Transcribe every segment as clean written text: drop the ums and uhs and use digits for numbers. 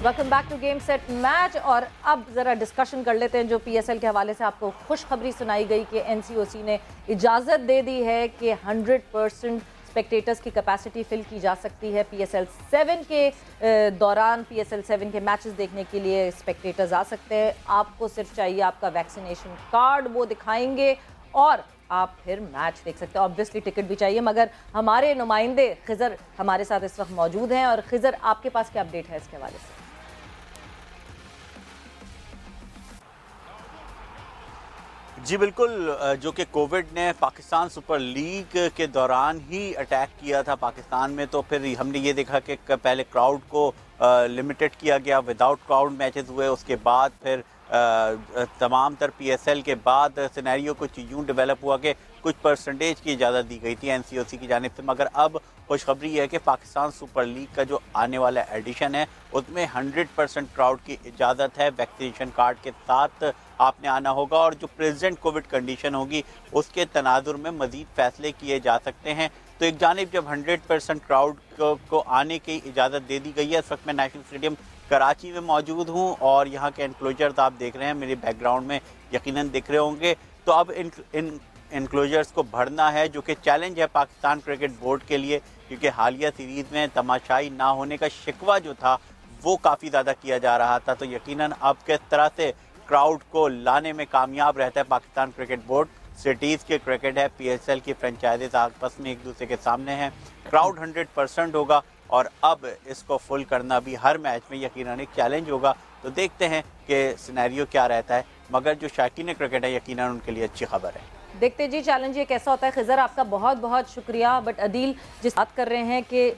Welcome back to game set match. और अब ज़रा डिस्कशन कर लेते हैं जो पीएसएल के हवाले से आपको खुशखबरी सुनाई गई कि एनसीओसी ने इजाज़त दे दी है कि 100% स्पेक्टेटर्स की कैपेसिटी फिल की जा सकती है। पीएसएल 7 के दौरान पीएसएल 7 के मैचेस देखने के लिए स्पेक्टेटर्स आ सकते हैं। आपको सिर्फ चाहिए आपका वैक्सीनेशन कार्ड, वो दिखाएंगे और आप फिर मैच देख सकते हैं। ऑब्वियसली टिकट भी चाहिए, मगर हमारे नुमाइंदे खिज़र हमारे साथ इस वक्त मौजूद हैं। और खिज़र, आपके पास क्या अपडेट है इसके हवाले से? जी बिल्कुल, जो कि कोविड ने पाकिस्तान सुपर लीग के दौरान ही अटैक किया था पाकिस्तान में, तो फिर हमने ये देखा कि पहले क्राउड को लिमिटेड किया गया, विदाउट क्राउड मैचेस हुए। उसके बाद फिर तमाम तर पीएसएल के बाद सिनेरियो कुछ यूँ डेवलप हुआ कि कुछ परसेंटेज की इजाज़त दी गई थी एनसीओसी की जानिब से। मगर अब खुशखबरी है कि पाकिस्तान सुपर लीग का जो आने वाला एडिशन है उसमें 100% क्राउड की इजाज़त है। वैक्सीनेशन कार्ड के साथ आपने आना होगा और जो प्रेजेंट कोविड कंडीशन होगी उसके तनाजुर में मज़ीद फ़ैसले किए जा सकते हैं। तो एक जानिब जब 100% क्राउड को आने की इजाज़त दे दी गई है, इस वक्त मैं नेशनल स्टेडियम कराची में मौजूद हूँ और यहाँ के एनक्लोजर्स आप देख रहे हैं, मेरे बैकग्राउंड में यकीनन दिख रहे होंगे। तो अब इन एनक्लोजर्स को भरना है, जो कि चैलेंज है पाकिस्तान क्रिकेट बोर्ड के लिए, क्योंकि हालिया सीरीज़ में तमाशाई ना होने का शिकवा जो था वो काफ़ी ज़्यादा किया जा रहा था। तो यकीनन अब किस तरह से क्राउड को लाने में कामयाब रहता है पाकिस्तान क्रिकेट बोर्ड। सिटीज़ के क्रिकेट है, पीएसएल की फ्रेंचाइजीज आपस में एक दूसरे के सामने हैं। क्राउड 100% होगा और अब इसको फुल करना भी हर मैच में यकीनन एक चैलेंज होगा। तो देखते हैं कि सिनेरियो क्या रहता है, मगर जो शौकीन क्रिकेट है यकीनन उनके लिए अच्छी खबर है। देखते जी चैलेंज ये कैसा होता है। खिज़र, आपका बहुत बहुत शुक्रिया। बट अदील, जिस बात कर रहे हैं कि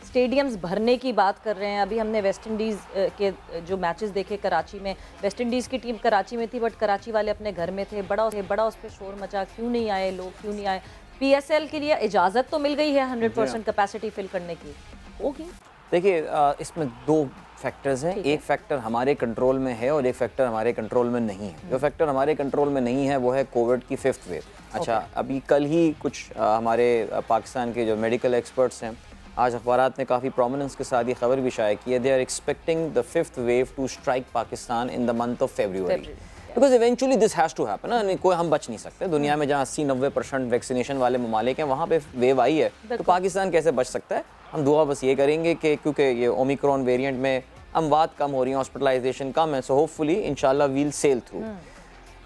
स्टेडियम्स भरने की बात कर रहे हैं, अभी हमने वेस्ट इंडीज़ के जो मैचेस देखे कराची में, वेस्ट इंडीज़ की टीम कराची में थी बट कराची वाले अपने घर में थे। बड़ा उस पर शोर मचा, क्यों नहीं आए लोग, क्यों नहीं आए। पीएसएल के लिए इजाज़त तो मिल गई है 100% कैपेसिटी फिल करने की, होगी। देखिए, इसमें दो फैक्टर्स हैं। एक फैक्टर हमारे कंट्रोल में है और एक फैक्टर हमारे कंट्रोल में नहीं है। जो फैक्टर हमारे कंट्रोल में नहीं है वो है कोविड की 5th वेव। अच्छा, अभी कल ही कुछ हमारे पाकिस्तान के जो मेडिकल एक्सपर्ट्स हैं, आज अखबारात ने काफ़ी प्रोमिनेंस के साथ ये खबर भी शाया की है, they are expecting the 5th wave to strike Pakistan in the month of February, because eventually this has to happen ना। कोई हम बच नहीं सकते। दुनिया में जहाँ 80-90% वैक्सीनेशन वाले ममालिक हैं वहाँ पे वेव आई है, तो पाकिस्तान कैसे बच सकता है। हम दुआ बस ये करेंगे कि क्योंकि ये ओमिक्रॉन वेरिएंट में अमवात कम हो रही हैं, हॉस्पिटलाइजेशन कम है, सो होपफुली इंशाल्लाह वील सेल थ्रू।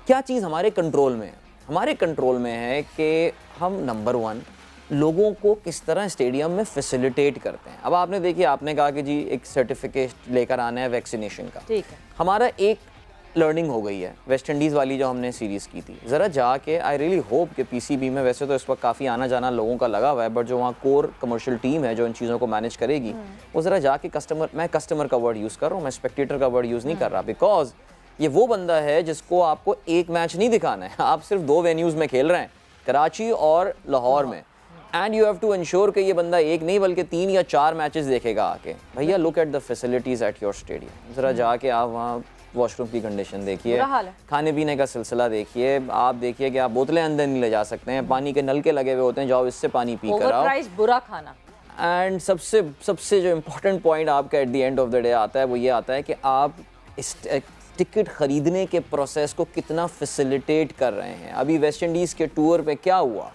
क्या चीज़ हमारे कंट्रोल में है? हमारे कंट्रोल में है कि हम नंबर 1 लोगों को किस तरह स्टेडियम में फैसिलिटेट करते हैं। अब आपने देखिए, आपने कहा कि जी एक सर्टिफिकेट लेकर आना है वैक्सीनेशन का, ठीक है। हमारा एक लर्निंग हो गई है वेस्ट इंडीज़ वाली जो हमने सीरीज़ की थी। ज़रा जाके आई रियली होप कि पीसीबी में, वैसे तो इस वक्त काफ़ी आना जाना लोगों का लगा हुआ है, बट जो वहाँ कोर कमर्शियल टीम है जो इन चीज़ों को मैनेज करेगी, वो ज़रा जाके मैं कस्टमर का वर्ड यूज़ कर रहा हूँ, मैं स्पेक्टेटर का वर्ड यूज़ नहीं कर रहा, बिकॉज ये वो बंदा है जिसको आपको एक मैच नहीं दिखाना है। आप सिर्फ 2 वेन्यूज़ में खेल रहे हैं, कराची और लाहौर में, and you have to ensure कि ये बंदा एक नहीं बल्कि 3 या 4 मैचेस देखेगा आके। भैया, look at the facilities at your stadium. ज़रा जाके आप वहाँ वॉशरूम की कंडीशन देखिए, खाने पीने का सिलसिला देखिए। आप देखिए कि आप बोतलें अंदर नहीं ले जा सकते हैं, पानी के नल के लगे हुए होते हैं, जाओ इससे पानी पी कर आओ। बुरा खाना। एंड सबसे जो इम्पोर्टेंट पॉइंट आपका at the end of the day आता है वो ये आता है कि आप इस टिकट ख़रीदने के प्रोसेस को कितना फैसिलिटेट कर रहे हैं। अभी वेस्ट इंडीज़ के टूर पे क्या हुआ,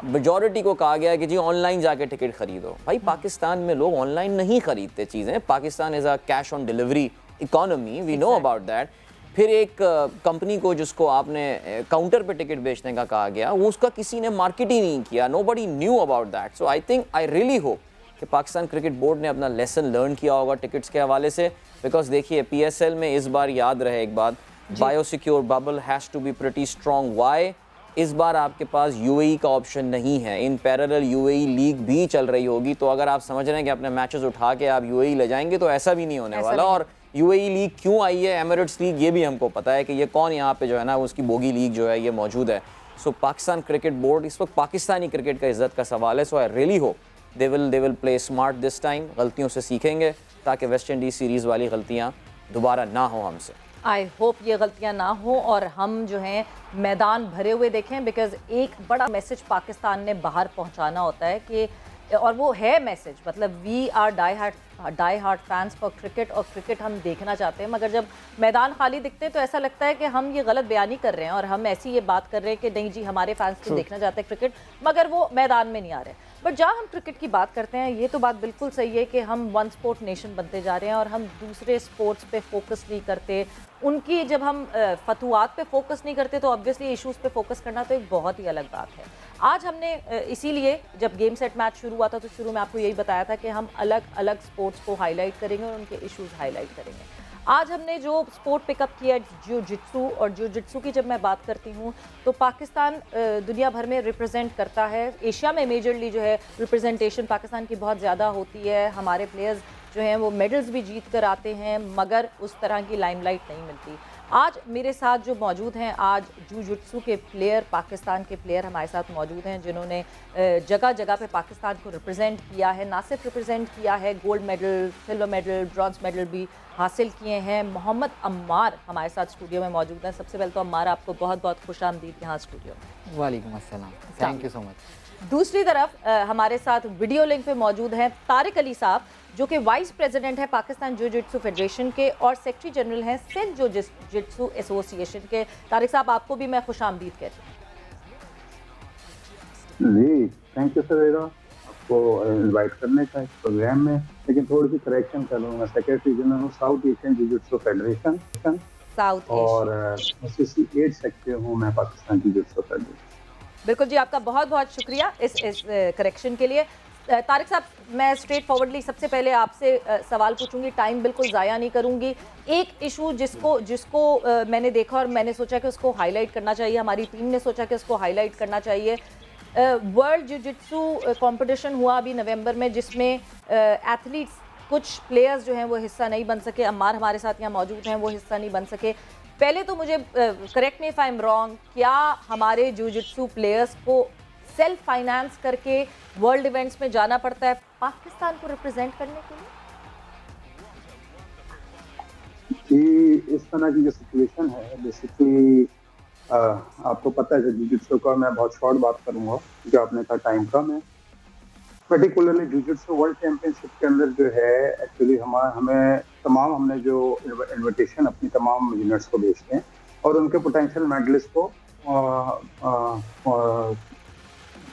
मेजॉरिटी को कहा गया कि जी ऑनलाइन जाके टिकट खरीदो। भाई, पाकिस्तान में लोग ऑनलाइन नहीं खरीदते चीज़ें। Pakistan is a cash on delivery economy, we know about that. फिर एक कंपनी को जिसको आपने काउंटर पे टिकट बेचने का कहा गया, वो उसका किसी ने मार्केट ही नहीं किया, nobody knew about that. So I really hope कि पाकिस्तान क्रिकेट बोर्ड ने अपना लेसन लर्न किया होगा टिकट्स के हवाले से। बिकॉज देखिए, पीएसएल में इस बार याद रहे एक बात, biosecure bubble has to be pretty strong. Why? इस बार आपके पास यूएई का ऑप्शन नहीं है। इन पैरेलल यूएई लीग भी चल रही होगी, तो अगर आप समझ रहे हैं कि अपने मैचेस उठा के आप यूएई ले जाएंगे, तो ऐसा भी नहीं होने वाला। और यूएई लीग क्यों आई है, एमिरेट्स लीग, ये भी हमको पता है कि ये कौन यहाँ पे जो है ना उसकी बोगी लीग जो है ये मौजूद है। सो पाकिस्तान क्रिकेट बोर्ड, इस वक्त पाकिस्तानी क्रिकेट का इज्जत का सवाल है। So I really hope they will play smart this time. गलतियों से सीखेंगे ताकि वेस्ट इंडीज़ सीरीज़ वाली गलतियाँ दोबारा ना हो हमसे। आई होप ये गलतियां ना हो और हम जो हैं मैदान भरे हुए देखें, बिकॉज एक बड़ा मैसेज पाकिस्तान ने बाहर पहुंचाना होता है कि और वो है मैसेज, मतलब we are die hard fans for cricket, और क्रिकेट हम देखना चाहते हैं, मगर जब मैदान खाली दिखते हैं तो ऐसा लगता है कि हम ये गलत बयानी कर रहे हैं और हम ऐसी ये बात कर रहे हैं कि नहीं जी हमारे फैंस तो देखना चाहते हैं क्रिकेट, मगर वो मैदान में नहीं आ रहे। बट जहाँ हम क्रिकेट की बात करते हैं, ये तो बात बिल्कुल सही है कि हम वन स्पोर्ट नेशन बनते जा रहे हैं और हम दूसरे स्पोर्ट्स पे फोकस नहीं करते। उनकी जब हम फतुआत पे फोकस नहीं करते तो ऑब्वियसली इश्यूज़ पे फोकस करना तो एक बहुत ही अलग बात है। आज हमने इसीलिए जब गेम सेट मैच शुरू हुआ था तो शुरू में आपको यही बताया था कि हम अलग अलग स्पोर्ट्स को हाईलाइट करेंगे और उनके इश्यूज़ हाईलाइट करेंगे। आज हमने जो स्पोर्ट पिकअप किया जियो जित्सु, और जियो जित्सु की जब मैं बात करती हूँ तो पाकिस्तान दुनिया भर में रिप्रेजेंट करता है। एशिया में मेजरली जो है रिप्रेजेंटेशन पाकिस्तान की बहुत ज़्यादा होती है, हमारे प्लेयर्स जो हैं वो मेडल्स भी जीत कर आते हैं, मगर उस तरह की लाइमलाइट नहीं मिलती। आज मेरे साथ जो मौजूद हैं, आज जियो जित्सु के प्लेयर, पाकिस्तान के प्लेयर हमारे साथ मौजूद हैं जिन्होंने जगह जगह पे पाकिस्तान को रिप्रेजेंट किया है, ना सिर्फ रिप्रेजेंट किया है, gold medal, silver medal, bronze medal भी हासिल किए हैं। मोहम्मद अम्मार हमारे साथ स्टूडियो में मौजूद हैं। सबसे पहले तो अम्मार आपको बहुत बहुत खुशामदीद यहाँ स्टूडियो में। वालेकुम अस्सलाम, थैंक यू सो मच। दूसरी तरफ हमारे साथ वीडियो लिंक पे मौजूद हैं तारिक अली साहब, जो कि वाइस प्रेसिडेंट है पाकिस्तान जियो जित्सु फेडरेशन के और सेक्रेटरी जनरल हैं सिंध जियो जित्सु एसोसिएशन के। तारिक साहब, आपको भी मैं खुशामदीद कहती हूँ। जी थैंक यू सवेरा, आपको इनवाइट करने का इस प्रोग्राम में। लेकिन थोड़ी सी करेक्शन करूँगा, सेक्रेटरी जनरल हूँ साउथ एशियन जियो जित्सु फेडरेशन साउथ और एसोसिएट सेक्रेटरी हूँ मैं पाकिस्तान जियो जित्सु फेडरेशन। बिल्कुल जी, आपका बहुत बहुत शुक्रिया इस करेक्शन के लिए। तारिक साहब, मैं स्ट्रेट फॉरवर्डली सबसे पहले आपसे सवाल पूछूंगी, टाइम बिल्कुल ज़ाया नहीं करूंगी। एक इशू जिसको मैंने देखा और मैंने सोचा कि उसको हाईलाइट करना चाहिए, हमारी टीम ने सोचा कि उसको हाईलाइट करना चाहिए। वर्ल्ड जियो जित्सु कॉम्पिटिशन हुआ अभी नवंबर में, जिसमें एथलीट्स, कुछ प्लेयर्स जो हैं वो हिस्सा नहीं बन सके। अम्मार हमारे साथ यहाँ मौजूद हैं, वो हिस्सा नहीं बन सके। पहले तो मुझे correct me if I am wrong, क्या हमारे जियो जित्सु प्लेयर्स को सेल्फ फाइनेंस करके वर्ल्ड इवेंट्स में जाना पड़ता है पाकिस्तान को रिप्रेजेंट करने के लिए? जी, इस तरह की जो सिचुएशन है, बेसिकली आपको पता है जियो जित्सु का, मैं बहुत शॉर्ट बात करूंगा क्योंकि आपने कहा टाइम कम है। पर्टिकुलरली जियो जित्सु वर्ल्ड चैंपियनशिप के अंदर जो है, एक्चुअली हमने जो इन्विटेशन अपनी तमाम यूनिट्स को भेजते हैं और उनके पोटेंशियल मेडलिस्ट को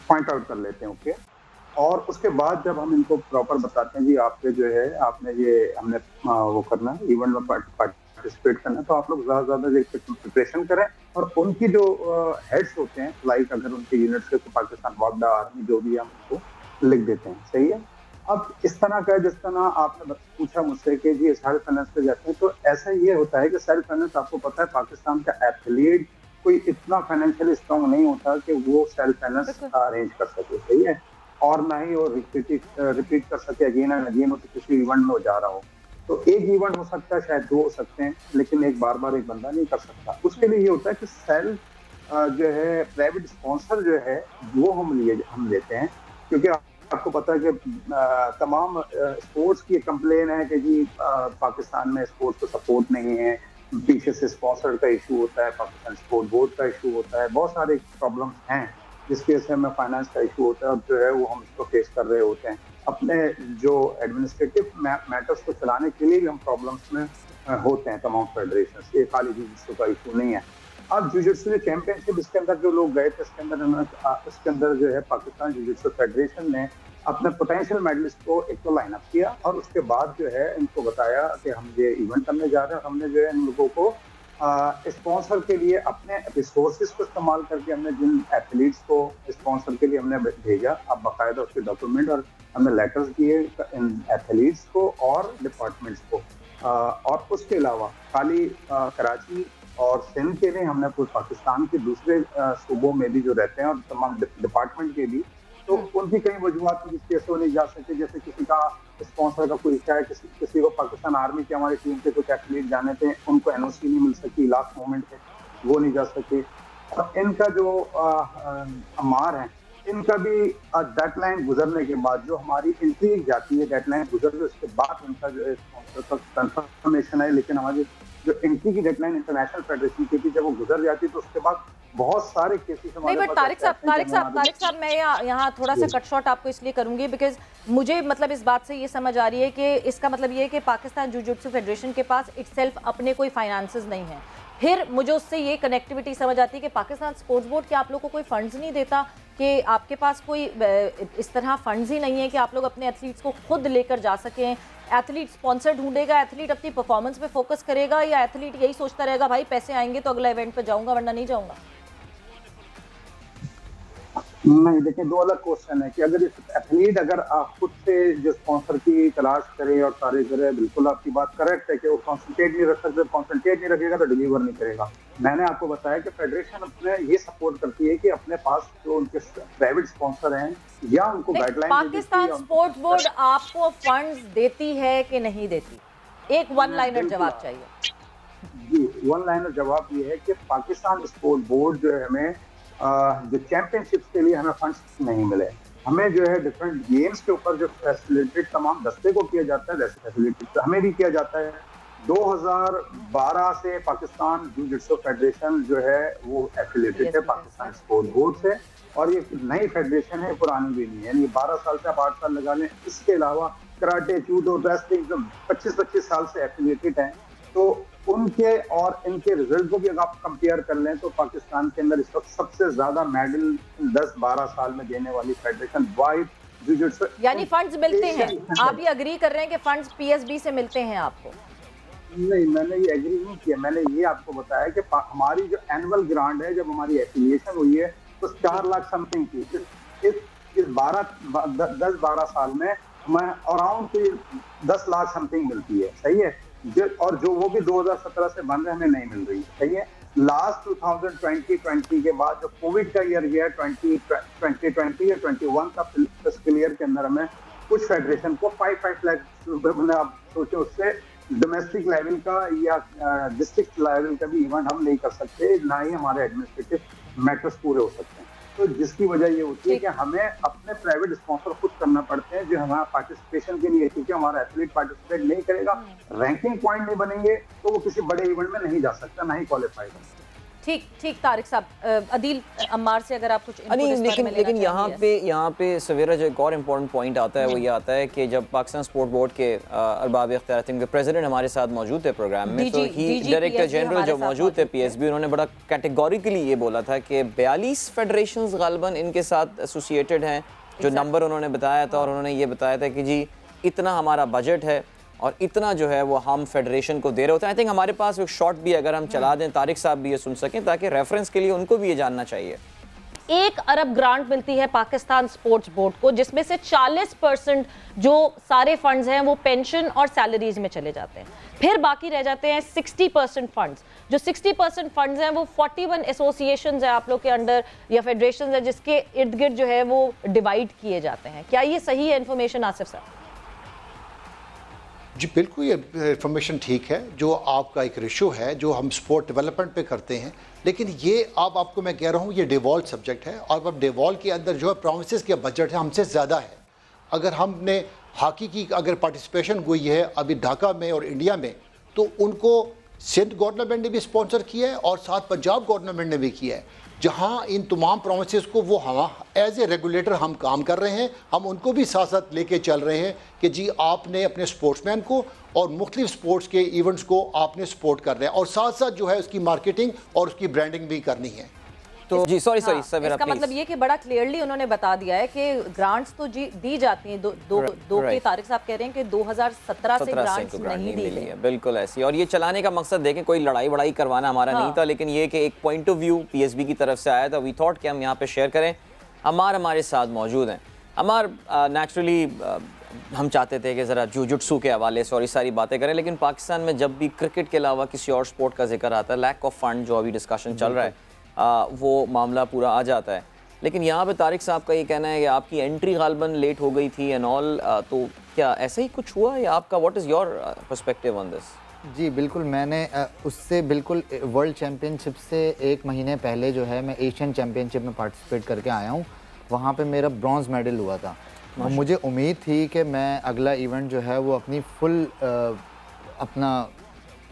पॉइंट आउट कर लेते हैं, ओके। और उसके बाद जब हम इनको प्रॉपर बताते हैं जी आपके जो है हमने वो करना है, इवेंट में पार्टिसिपेट करना है, तो आप लोग ज़्यादा से ज़्यादा प्रिपरेशन करें। और उनकी जो हेड्स होते हैं, लाइक अगर उनके यूनिट्स से तो पाकिस्तान बॉर्डर आर्मी जो भी हम उनको लिख देते हैं, सही है। अब इस तरह का, जिस तरह आपने पूछा मुझसे कि जी सेल्फ फाइनेंस पे जाते हैं, तो ऐसा ये होता है कि सेल्फ फाइनेंस, आपको पता है पाकिस्तान का एथलीट कोई इतना फाइनेंशियली स्ट्रांग नहीं होता कि वो सेल्फ फाइनेंस अरेंज कर सके, सही है। और ना ही वो रिपीट कर सके अगेन एंड अगेन, हो तो किसी इवेंट में हो जा रहा हो तो एक इवेंट हो सकता है, शायद दो हो सकते हैं, लेकिन एक बार एक बंदा नहीं कर सकता। उसके लिए ये होता है कि सेल्फ जो है प्राइवेट स्पॉन्सर जो है वो हम लेते हैं, क्योंकि आपको पता है कि तमाम स्पोर्ट्स की कंप्लेन है कि जी पाकिस्तान में स्पोर्ट्स को सपोर्ट नहीं है, पीछे से स्पॉन्सर का इशू होता है, पाकिस्तान स्पोर्ट बोर्ड का इशू होता है, बहुत सारे प्रॉब्लम्स हैं जिसकी वजह से हमें फाइनेंस का इशू होता है। और जो है वो हम इसको फेस कर रहे होते हैं। अपने जो एडमिनिस्ट्रेटिव मैटर्स को चलाने के लिए भी हम प्रॉब्लम्स में होते हैं तमाम फेडरेशन। ये खाली जियो जित्सु का इशू नहीं है। अब जियो जित्सु चैंपियनशिप, इसके अंदर जो लोग गए थे, इसके अंदर जो है पाकिस्तान जियो जित्सु फेडरेशन ने अपने पोटेंशियल मेडलिस्ट को एक तो लाइन अप किया और उसके बाद जो है इनको बताया कि हम ये इवेंट करने जा रहे हैं। हमने जो है इन लोगों को स्पॉन्सर के लिए अपने रिसोर्सेज को इस्तेमाल करके हमने जिन एथलीट्स को स्पॉन्सर के लिए हमने भेजा, अब बाकायदा उसके डॉक्यूमेंट और हमने लेटर्स दिए इन एथलीट्स को और डिपार्टमेंट्स को। और उसके अलावा खाली कराची और सिंध के लिए हमने पूरे पाकिस्तान के दूसरे सूबों में भी जो रहते हैं और तमाम डिपार्टमेंट के भी, तो उनकी कई वजूहत जिसकी वजह से वो नहीं जा सकते। जैसे किसी का स्पॉन्सर का कोई इशा है, किसी को पाकिस्तान आर्मी के हमारी टीम के कुछ एथलीट जाने थे, उनको एनओसी नहीं मिल सकी, लास्ट मोमेंट पे वो नहीं जा सके। और इनका जो अमार है, इनका भी डेडलाइन गुजरने के बाद जो हमारी एंट्री जाती है, डेडलाइन गुजर के उसके बाद उनका जो है स्पॉन्सर का कंफर्मेशन है। लेकिन हमारी जो इनकी की डेडलाइन इंटरनेशनल फेडरेशन की थी, जब वो गुजर जाती तो उसके बाद बहुत सारे केसेस नहीं, बट तारिक साहब मैं यहाँ थोड़ा सा कट शॉर्ट आपको इसलिए करूंगी बिकॉज मुझे मतलब इस बात से ये समझ आ रही है कि इसका मतलब ये है कि पाकिस्तान जुजित्सु फेडरेशन के पास इटसेल्फ अपने कोई फाइनेंसेस नहीं है। फिर मुझे उससे ये कनेक्टिविटी समझ आती है कि पाकिस्तान स्पोर्ट्स बोर्ड के आप लोग को कोई फंड्स नहीं देता, कि आपके पास कोई इस तरह फंड्स ही नहीं है कि आप लोग अपने एथलीट्स को खुद लेकर जा सकें। एथलीट स्पॉन्सर ढूंढेगा, एथलीट अपनी परफॉर्मेंस पे फोकस करेगा, या एथलीट यही सोचता रहेगा भाई पैसे आएंगे तो अगला इवेंट पे जाऊंगा वरना नहीं जाऊंगा? नहीं, देखिए दो अलग क्वेश्चन है कि अगर एथलीट अगर आप खुद से जो स्पॉन्सर की तलाश करे और सारे करे, बिल्कुल आपकी बात करेक्ट है कि वो कॉन्सेंट्रेट नहीं रख सकते, कॉन्सेंट्रेट नहीं रखेगा तो डिलीवर नहीं करेगा। मैंने आपको बताया कि फेडरेशन अपने ये सपोर्ट करती है कि अपने पास जो उनके प्राइवेट स्पॉन्सर हैं या उनको गाइडलाइन पाकिस्तान स्पोर्ट्स बोर्ड आपको फंड्स देती है कि नहीं देती? एक वन लाइनर जवाब चाहिए जी। वन लाइनर जवाब ये है कि पाकिस्तान स्पोर्ट्स बोर्ड जो है हमें जो चैंपियनशिप्स के लिए हमें फंड्स नहीं मिले। हमें जो है डिफरेंट गेम्स के ऊपर जो फैसिलिटेट तमाम दस्ते को किया जाता है, वैसे फैसिलिटेट हमें भी किया जाता है। 2012 से पाकिस्तान जुजित्सु फेडरेशन जो है वो एफिलिएटेड है पाकिस्तान स्पोर्ट्स बोर्ड से, और ये नई फेडरेशन है, पुरानी भी नहीं है, यानी 12 साल से आप 8 साल लगा लें। इसके अलावा कराटे, जूडो, रेसलिंग 25-25 साल से एफिलिएटेड हैं। तो उनके और इनके रिजल्ट को भी अगर आप कंपेयर कर लें तो पाकिस्तान के अंदर इस वक्त सबसे ज्यादा मेडल 10-12 साल में देने वाली फेडरेशन वाइड जुजित्सु। यानी फंड्स मिलते हैं, आप ये अग्री कर रहे हैं कि फंड्स पीएसबी से मिलते हैं आपको? नहीं, मैंने ये एग्री नहीं किया। मैंने ये आपको बताया कि हमारी जो एनुअल ग्रांट है, जब हमारी एफिलिएशन हुई है तो 4 लाख समथिंग थी। इस 10-12 साल में हमें अराउंड 10 लाख समथिंग मिलती है, सही है। और जो वो भी 2017 से बंद है, हमें नहीं मिल रही, सही है। लास्ट 2020 के बाद जो कोविड का ईयर गया 2020 या 21 का फिस्कल ईयर के अंदर हमें कुछ फेडरेशन को 5 लाख रुपए, आप सोचो उससे डोमेस्टिक लेवल का या डिस्ट्रिक्ट लेवल का भी इवेंट हम नहीं कर सकते, ना ही हमारे एडमिनिस्ट्रेटिव मैटर्स पूरे हो सकते हैं। तो जिसकी वजह ये होती है कि हमें अपने प्राइवेट स्पॉन्सर खुद करना पड़ते हैं जो हमारा पार्टिसिपेशन के लिए, क्योंकि हमारा एथलीट पार्टिसिपेट नहीं करेगा, रैंकिंग पॉइंट नहीं बनेंगे तो वो किसी बड़े इवेंट में नहीं जा सकता, ना ही क्वालिफाई कर सकता। ठीक तारिक साहब, अदील अम्मार से अगर आप कुछ लेकिन यहाँ पे सवेरा जो एक और इम्पोर्टेंट पॉइंट आता है वो ये आता है कि जब पाकिस्तान स्पोर्ट बोर्ड के अरबाब इख्तियार के प्रेसिडेंट हमारे साथ मौजूद थे प्रोग्राम में, तो ही डायरेक्टर जनरल जो मौजूद थे पीएसबी, उन्होंने बड़ा कैटेगोरिकली ये बोला था कि 42 फेडरेशंस गालिबन इनके साथ एसोसिएटेड हैं, जो नंबर उन्होंने बताया था। और उन्होंने ये बताया था कि जी इतना हमारा बजट है और इतना जो है वो हम फेडरेशन को दे रहे होते हैं। आई थिंक हमारे पास एक शॉट भी अगर हम चला दें, तारिक साहब भी ये सुन सकें, ताकि रेफरेंस के लिए उनको भी ये जानना चाहिए। 1 अरब ग्रांट मिलती है पाकिस्तान स्पोर्ट्स बोर्ड को, जिसमें से 40% जो सारे फंड्स हैं वो पेंशन और सैलरीज में चले जाते हैं। फिर बाकी रह जाते हैं 60% फंड्स। जो 60% फंड्स हैं वो 41 एसोसिएशंस हैं आप लोग के अंडर या फेडरेशन है, जिसके इर्द गिर्द जो है वो डिवाइड किए जाते हैं। क्या ये सही है इन्फॉर्मेशन आसिफ साहब? जी बिल्कुल, ये इन्फॉर्मेशन ठीक है। जो आपका एक रेशो है जो हम स्पोर्ट डेवलपमेंट पे करते हैं, लेकिन ये आपको मैं कह रहा हूँ ये डिवॉल्व सब्जेक्ट है, और अब डिवॉल्व के अंदर जो है प्रोविंसेस के बजट है हमसे ज़्यादा है। अगर हमने हॉकी की अगर पार्टिसिपेशन हुई है अभी ढाका में और इंडिया में, तो उनको सिंध गवर्नमेंट ने भी स्पॉन्सर किया है और साथ पंजाब गवर्नमेंट ने भी किया है। जहाँ इन तमाम प्रोविंसेस को वो हम एज ए रेगुलेटर हम काम कर रहे हैं, हम उनको भी साथ साथ लेके चल रहे हैं कि जी आपने अपने स्पोर्ट्समैन को और मुख्तलिफ स्पोर्ट्स के इवेंट्स को आपने सपोर्ट कर रहे हैं, और साथ साथ जो है उसकी मार्केटिंग और उसकी ब्रांडिंग भी करनी है। तो जी सॉरी सवेरा, इसका मतलब ये कि बड़ा क्लियरली उन्होंने बता दिया है कि ग्रांट्स तो जी दी जाती हैं। दो के तारिक साहब कह रहे हैं कि 2017 से ग्रांट्स नहीं दी गई। बिल्कुल ऐसी, और ये चलाने का मकसद देखें कोई लड़ाई वड़ाई करवाना हमारा नहीं था, लेकिन ये कि एक पॉइंट ऑफ व्यू पीएसबी की तरफ से आया था। वी थॉट कि हम यहाँ पे शेयर करें। हमारे साथ मौजूद हैं। नेचुरली हम चाहते थे कि ज़रा जुजित्सु के हवाले से और ये सारी बातें करें, लेकिन पाकिस्तान में जब भी क्रिकेट के अलावा किसी और स्पोर्ट का जिक्र आता है, लैक ऑफ फंड जो अभी डिस्कशन चल रहा है, वो मामला पूरा आ जाता है। लेकिन यहाँ पे तारिक साहब का ये कहना है कि आपकी एंट्री गालिबन लेट हो गई थी एंड ऑल, तो क्या ऐसा ही कुछ हुआ या आपका what is your perspective on this? जी बिल्कुल, मैंने उससे बिल्कुल वर्ल्ड चैम्पियनशिप से 1 महीने पहले जो है मैं एशियन चैम्पियनशिप में पार्टिसिपेट करके आया हूँ। वहाँ पे मेरा ब्रॉन्ज़ मेडल हुआ था। मुझे उम्मीद थी कि मैं अगला इवेंट जो है वो अपनी फुल अपना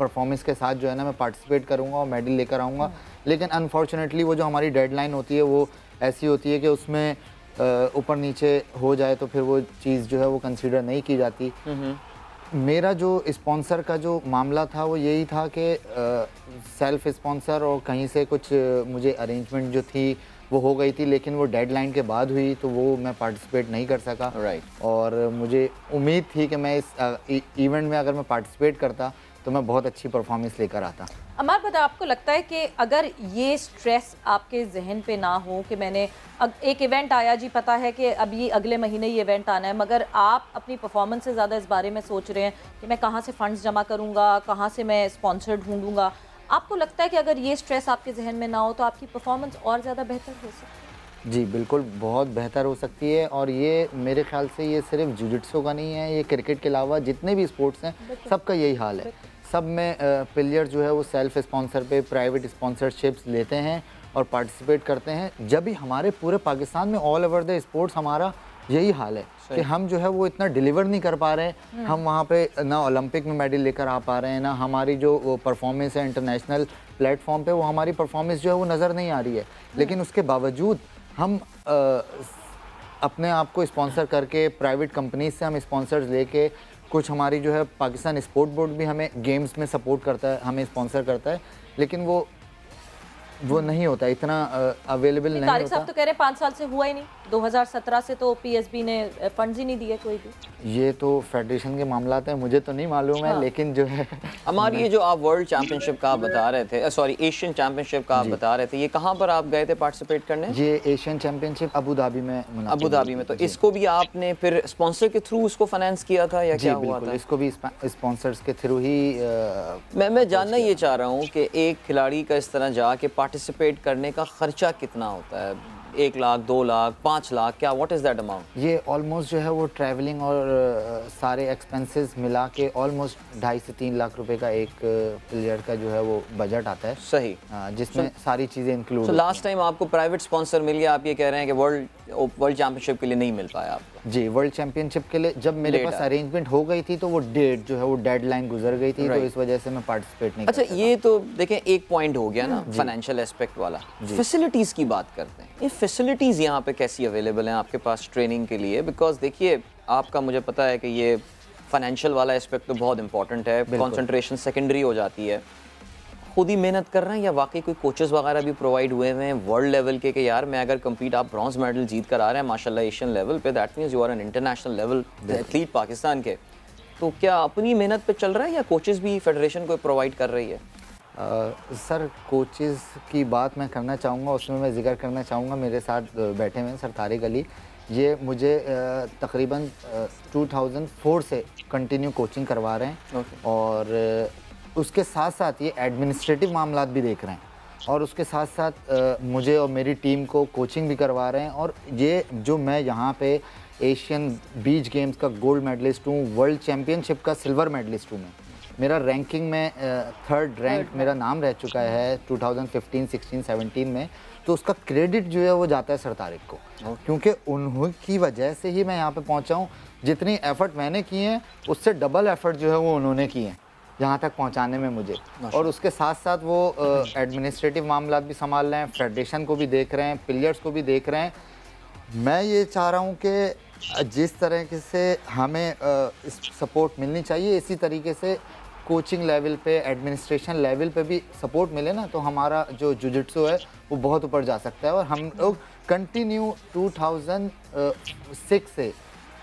परफॉर्मेंस के साथ जो है ना मैं पार्टिसिपेट करूँगा और मेडल लेकर आऊँगा। लेकिन अनफॉर्चुनेटली वो जो हमारी डेडलाइन होती है वो ऐसी होती है कि उसमें ऊपर नीचे हो जाए तो फिर वो चीज़ जो है वो कंसीडर नहीं की जाती। मेरा जो स्पॉन्सर का जो मामला था वो यही था कि सेल्फ स्पॉन्सर और कहीं से कुछ मुझे अरेंजमेंट जो थी वो हो गई थी, लेकिन वो डेडलाइन के बाद हुई तो वो मैं पार्टिसिपेट नहीं कर सका। और मुझे उम्मीद थी कि मैं इस इवेंट में अगर मैं पार्टिसिपेट करता तो मैं बहुत अच्छी परफॉर्मेंस लेकर आता। अमार बता, आपको लगता है कि अगर ये स्ट्रेस आपके जहन पे ना हो कि मैंने एक इवेंट आया जी, पता है कि अब ये अगले महीने ये इवेंट आना है, मगर आप अपनी परफॉर्मेंस से ज़्यादा इस बारे में सोच रहे हैं कि मैं कहाँ से फ़ंड्स जमा करूँगा, कहाँ से मैं स्पॉन्सर ढूंढूंगा, आपको लगता है कि अगर ये स्ट्रेस आपके जहन में ना हो तो आपकी परफॉर्मेंस और ज़्यादा बेहतर हो सकती है? जी बिल्कुल, बहुत बेहतर हो सकती है। और ये मेरे ख्याल से ये सिर्फ जुजित्सु का नहीं है, ये क्रिकेट के अलावा जितने भी स्पोर्ट्स हैं सबका यही हाल है। सब में प्लेयर जो है वो सेल्फ स्पॉन्सर पे प्राइवेट स्पॉन्सरशिप्स लेते हैं और पार्टिसिपेट करते हैं। जब भी हमारे पूरे पाकिस्तान में ऑल ओवर द स्पोर्ट्स हमारा यही हाल है कि हम जो है वो इतना डिलीवर नहीं कर पा रहे हैं। हम वहाँ पे ना ओलंपिक में मेडल लेकर आ पा रहे हैं, ना हमारी जो परफॉर्मेंस है इंटरनेशनल प्लेटफॉर्म पे वो हमारी परफॉर्मेंस जो है वो नज़र नहीं आ रही है। लेकिन उसके बावजूद हम अपने आप को स्पॉन्सर करके प्राइवेट कंपनीज से हम स्पॉन्सर्स लेके, कुछ हमारी जो है पाकिस्तान स्पोर्ट बोर्ड भी हमें गेम्स में सपोर्ट करता है, हमें स्पॉन्सर करता है, लेकिन वो नहीं होता, इतना अवेलेबल नहीं तारिक होता। साहब तो कह रहे हैं 5 साल से हुआ ही नहीं, 2017 से तो पीएसबी ने फंड्स ही नहीं दिए कोई भी। ये तो फेडरेशन के मामलात हैं, मुझे तो नहीं मालूम है। लेकिन जो है हमारी ये जो आप वर्ल्ड चैंपियनशिप का आप बता रहे थे, सॉरी एशियन चैंपियनशिप का आप बता रहे थे, ये कहाँ पर आप गए थे पार्टिसिपेट करने? ये एशियन चैंपियनशिप अबू धाबी में मुनाकिब अबू धाबी में। तो इसको भी आपने फिर स्पॉन्सर के थ्रू उसको फाइनेंस किया था या क्या हुआ था? इसको भी स्पॉन्सर्स के थ्रू ही मैं जानना ये चाह रहा हूँ कि एक खिलाड़ी का इस तरह जाके पार्टिसिपेट करने का खर्चा कितना होता है? 1 लाख, 2 लाख, 5 लाख, क्या व्हाट इज़ दैट अमाउंट? ये ऑलमोस्ट जो है वो ट्रैवलिंग और सारे एक्सपेंसेस मिला के ऑलमोस्ट 2.5 से 3 लाख रुपए का एक प्लेयर का जो है वो बजट आता है। सही, जिसमें सारी चीज़ें इंक्लूड। तो लास्ट टाइम आपको प्राइवेट स्पॉन्सर मिल गया, आप ये कह रहे हैं कि वर्ल्ड चैंपियनशिप के लिए नहीं मिल पाया आपको? जी, वर्ल्ड चैंपियनशिप के लिए जब मेरे पास अरेंजमेंट हो गई थी तो वो डेट जो है वो डेडलाइन गुजर गई थी, तो इस वजह से मैं पार्टिसिपेट नहीं कर सका। ये तो देखें एक पॉइंट हो गया ना फाइनेंशियल एस्पेक्ट वाला। फैसिलिटीज़ की बात करते हैं, ये फैसिलिटीज़ यहाँ पे कैसी अवेलेबल हैं आपके पास ट्रेनिंग के लिए? बिकॉज देखिए आपका, मुझे पता है कि ये फाइनेंशियल वाला एस्पेक्ट तो बहुत इंपॉर्टेंट है, कॉन्सेंट्रेशन सेकेंडरी हो जाती है। खुद ही मेहनत कर रहे हैं या वाकई कोई कोचेस वगैरह भी प्रोवाइड हुए हैं वर्ल्ड लेवल के कि यार मैं अगर कम्पीट, आप ब्रॉन्ज मेडल जीत कर आ रहे हैं माशाल्लाह एशियन लेवल पे, that means you are an international level athlete Pakistan के, तो क्या अपनी मेहनत पे चल रहा है या कोचेस भी फेडरेशन को प्रोवाइड कर रही है? सर कोचेस की बात मैं करना चाहूँगा, उसमें मैं जिक्र करना चाहूँगा, मेरे साथ बैठे हुए हैं सर तारिक अली, ये मुझे तकरीबन 2004 से कंटिन्यू कोचिंग करवा रहे हैं। और उसके साथ साथ ये एडमिनिस्ट्रेटिव मामलात भी देख रहे हैं और उसके साथ साथ मुझे और मेरी टीम को कोचिंग भी करवा रहे हैं। और ये जो मैं यहाँ पे एशियन बीच गेम्स का गोल्ड मेडलिस्ट हूँ, वर्ल्ड चैम्पियनशिप का सिल्वर मेडलिस्ट हूँ, मेरा रैंकिंग में 3rd रैंक मेरा नाम रह चुका है 2015, 16, 17 में। तो उसका क्रेडिट जो है वो जाता है सर तारिक को, क्योंकि उन्हीं वजह से ही मैं यहाँ पे पहुँचा हूँ। जितनी एफ़र्ट मैंने किए हैं उससे डबल एफ़र्ट जो है वो उन्होंने किए हैं यहाँ तक पहुँचाने में मुझे। और उसके साथ साथ वो एडमिनिस्ट्रेटिव मामला भी संभाल रहे हैं, फेडरेशन को भी देख रहे हैं, प्लेयर्स को भी देख रहे हैं। मैं ये चाह रहा हूँ कि जिस तरह से हमें सपोर्ट मिलनी चाहिए, इसी तरीके से कोचिंग लेवल पे, एडमिनिस्ट्रेशन लेवल पे भी सपोर्ट मिले ना, तो हमारा जो जुजित्सु है वो बहुत ऊपर जा सकता है। और हम लोग कंटिन्यू 2006 से